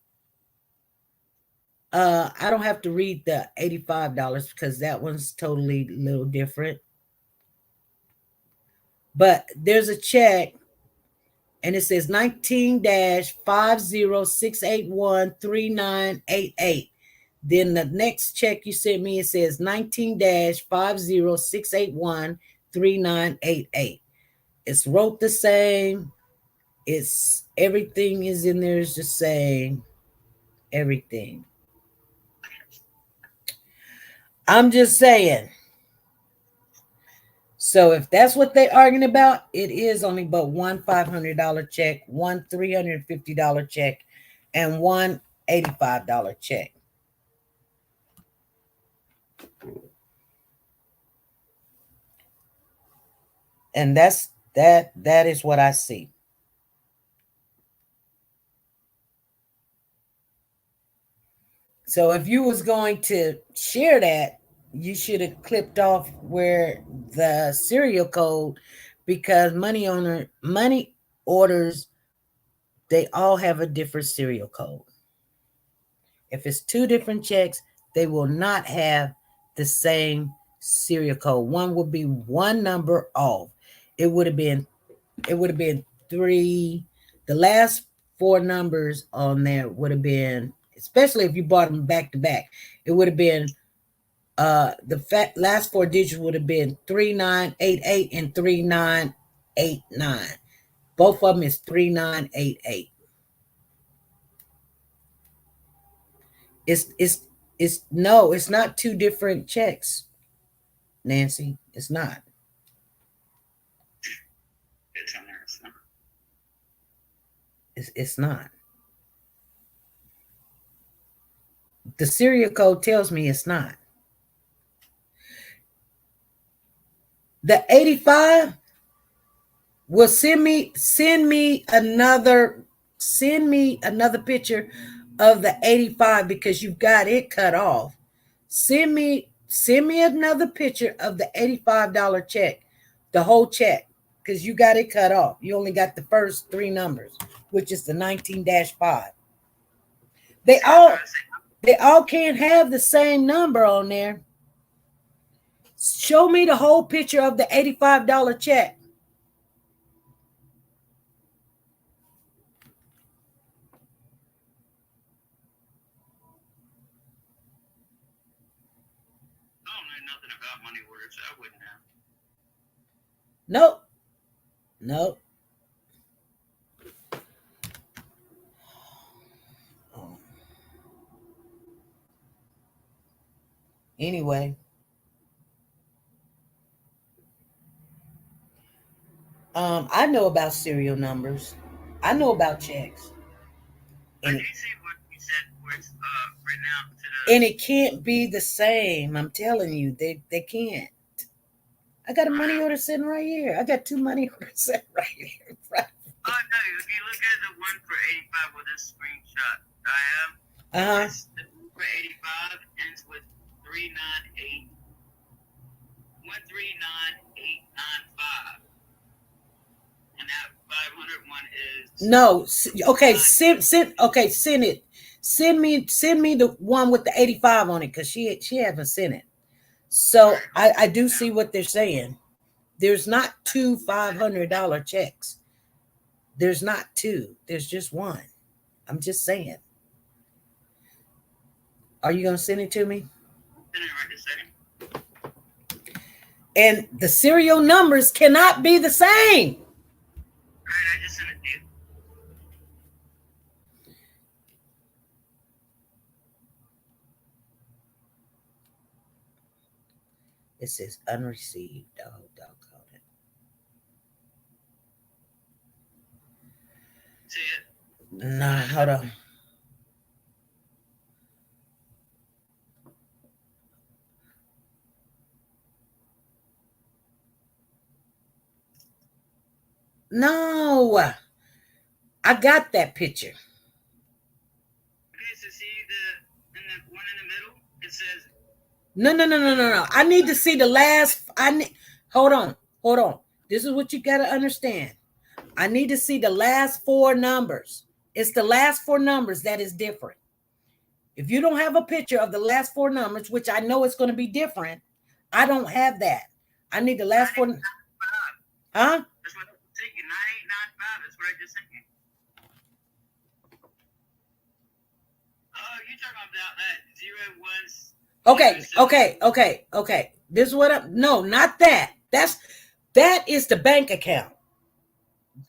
I don't have to read the $85 because that one's totally a little different. But there's a check and it says 19-506813988. Then the next check you sent me, it says 19-506813988. It's wrote the same. It's everything is in there is the same. Everything. I'm just saying. So if that's what they're arguing about, it is only but one $500 check, one $350 check, and one $85 check. And that is what I see. So if you was going to share that, you should have clipped off where the serial code, because money orders, they all have a different serial code. If it's 2 different checks, they will not have the same serial code. One would be one number off. It would have been 3. The last 4 numbers on there would have been, especially if you bought them back to back, it would have been the last 4 digits would have been 3988 and 3989. Both of them is 3988. No, it's not 2 different checks, Nancy. It's not. It's not. The serial code tells me it's not. The 85 will send me another picture of the 85 because you've got it cut off. Send me another picture of the $85 check, the whole check, because you got it cut off. You only got the first 3 numbers, which is the 19-5. They all can't have the same number on there. Show me the whole picture of the $85 check. I don't know nothing about money orders. I wouldn't have. Nope. Anyway. I know about serial numbers. I know about checks. I do see what you said where it's written out to the... And it can't be the same. I'm telling you, they can't. I got a money order sitting right here. I got 2 money orders sitting right here. Right. Oh, no, if you look at the one for 85 with this screenshot I have, the one for 85 ends with 398, 139895. And that 500 one is... No, okay, send it. Send me the one with the 85 on it, because she hasn't sent it. So I do see what they're saying. There's not 2 $500 checks. There's not 2. There's just one. I'm just saying. Are you going to send it to me? Send it right this second. And the serial numbers cannot be the same. All right, I just sent it to you. It says unreceived. Oh, doggone it. See it? Nah, hold on. No, I got that picture. Okay, so see the one in the middle? It says No. I need to see the last. Hold on. This is what you got to understand. I need to see the last four numbers. It's the last four numbers that is different. If you don't have a picture of the last four numbers, which I know it's going to be different, I don't have that. I need the last four. Huh? That's what I sent you. 9895. That's what I just sent you. Oh, you're talking about that 0 1. Okay. This is what no, not that. That is the bank account.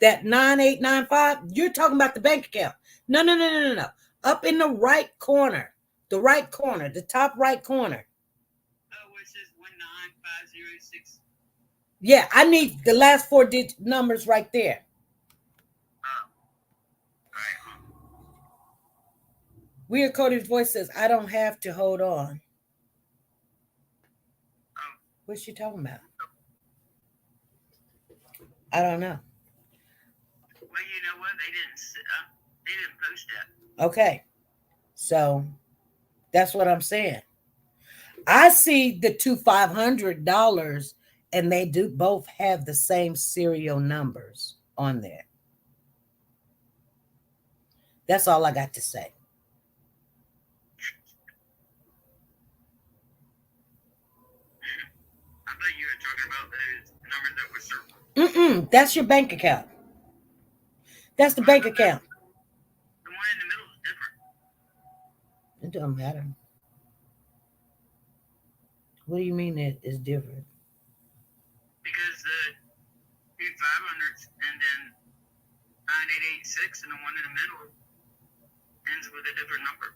That 9895. You're talking about the bank account. No. Up in the right corner. The top right corner. Oh, where it says 19506. Yeah, I need the last four digit numbers right there. Oh. All right. Weird Cody's voice says, I don't have to hold on. What's she talking about? I don't know. Well, you know what? They didn't post that. Okay. So that's what I'm saying. I see the two $500 and they do both have the same serial numbers on there. That's all I got to say. I thought you were talking about those numbers that were circled. That's your bank account. That's the bank account. The one in the middle is different. It doesn't matter. What do you mean it is different? Because the two 500s and then 9886 and the one in the middle ends with a different number.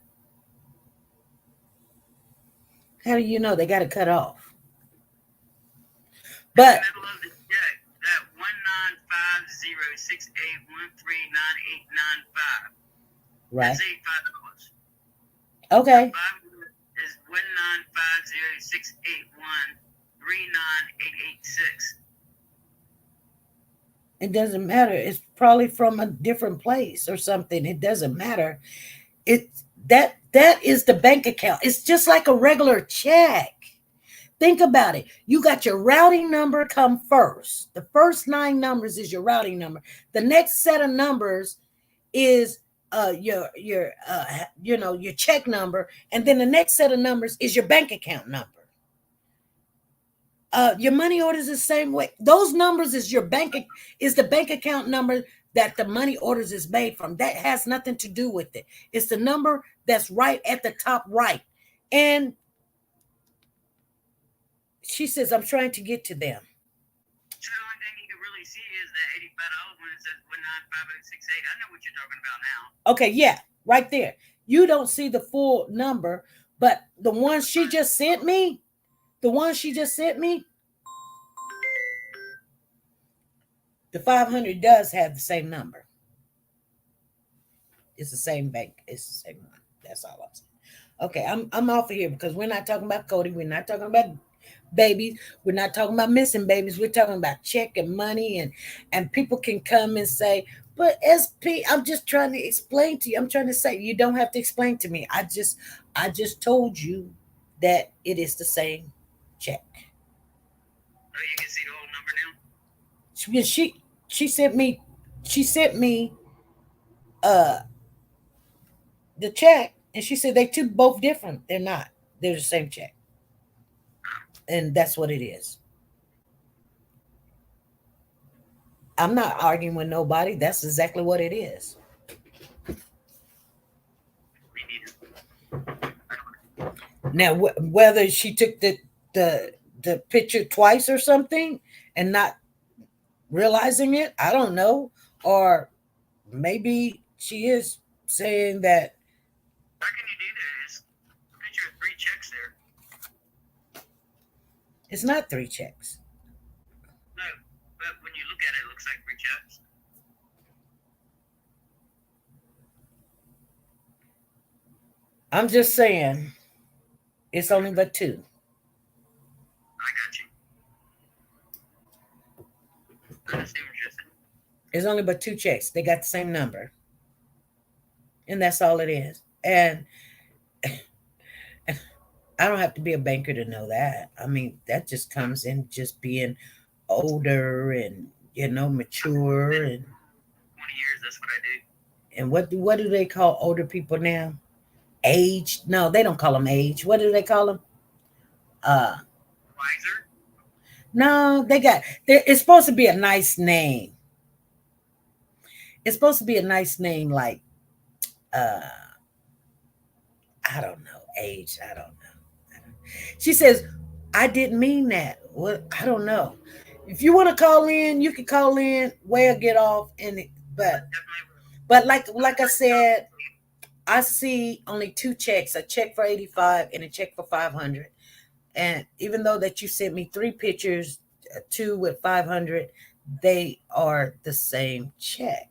How do you know? They got to cut off. But in the middle of the check, that 19506813985. right. That's $85. Okay. Is 19506813986. It doesn't matter. It's probably from a different place or something. It doesn't matter. That is the bank account. It's just like a regular check. Think about it. You got your routing number come first. The first 9 numbers is your routing number. The next set of numbers is your check number, and then the next set of numbers is your bank account number. Your money order is the same way. Those numbers is the bank account number that the money orders is made from. That has nothing to do with it. It's the number that's right at the top right. And she says, I'm trying to get to them. So the only thing you can really see is that $85 when it says 1950668. I know what you're talking about now. Okay, yeah, right there. You don't see the full number, but the one she just sent me, the $500 does have the same number. It's the same bank. It's the same one. That's all I'm saying. Okay, I'm off of here because we're not talking about Cody. We're not talking about babies. We're not talking about missing babies. We're talking about check and money, and people can come and say, but SP, I'm just trying to explain to you. I'm trying to say you don't have to explain to me. I just told you that it is the same check. Oh, you can see the whole number now? She sent me the check, and she said they both different. They're not. They're the same check. And that's what it is. I'm not arguing with nobody. That's exactly what it is. Now, whether she took the picture twice or something and not realizing it, I don't know. Or maybe she is saying that. How can you do that? It's a picture of 3 checks there. It's not 3 checks. No, but when you look at it, it looks like 3 checks. I'm just saying it's only but 2. I got you. I understand what you're saying. It's only but 2 checks. They got the same number. And that's all it is. And I don't have to be a banker to know that. I mean, that just comes in just being older and, mature. And 20 years, that's what I do. And what do they call older people now? Age? No, they don't call them age. What do they call them? Wiser? No, it's supposed to be a nice name. It's supposed to be a nice name like, I don't know, age. I don't know. She says, I didn't mean that. What? I don't know. If you want to call in, you can call in, we'll get off. But like I said, I see only 2 checks, a check for 85 and a check for 500. And even though that you sent me 3 pictures, 2 with 500, they are the same check.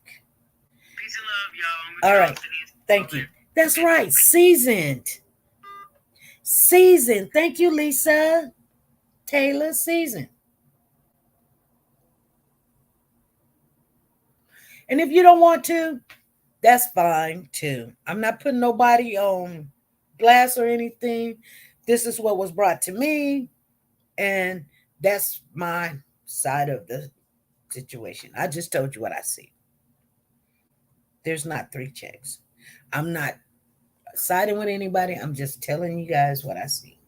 Peace and love, y'all. All right. Thank you. That's right. Seasoned. Thank you, Lisa. Taylor, seasoned. And if you don't want to, that's fine too. I'm not putting nobody on glass or anything. This is what was brought to me, and that's my side of the situation. I just told you what I see. There's not 3 checks. I'm not siding with anybody. I'm just telling you guys what I see.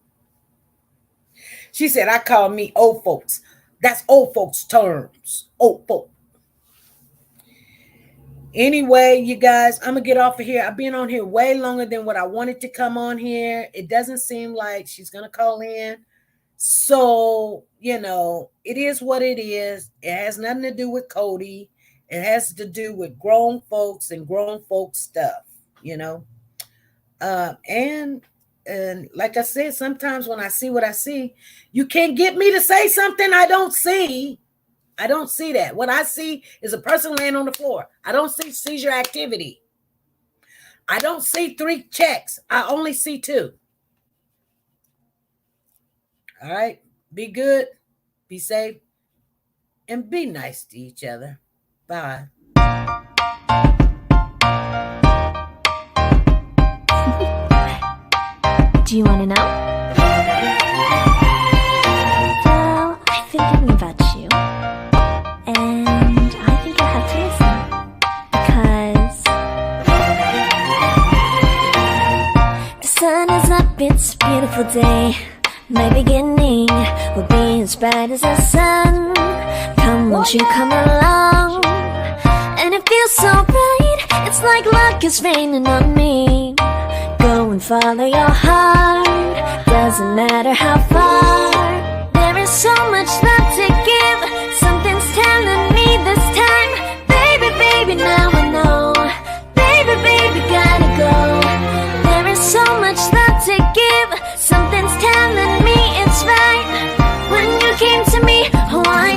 She said, I call me old folks. That's old folks terms. Old folks. Anyway, you guys, I'm going to get off of here. I've been on here way longer than what I wanted to come on here. It doesn't seem like she's going to call in. So, it is what it is. It has nothing to do with Cody. It has to do with grown folks and grown folks stuff, And like I said, sometimes when I see what I see, you can't get me to say something I don't see. I don't see that. What I see is a person laying on the floor. I don't see seizure activity. I don't see 3 checks. I only see 2. All right. Be good. Be safe. And be nice to each other. Bye. Do you want to know? Well, I've been thinking about you. And I think you'll have to listen. Because the sun is up, it's a beautiful day. My beginning will be as bright as the sun. Come, won't you come along? And it feels so bright, it's like luck is raining on me. Go and follow your heart, doesn't matter how far. There is so much love to give, something's telling me this time. Baby, baby, now I know. Baby, baby, gotta go. There is so much love to give, something's telling me it's right. When you came to me, oh, I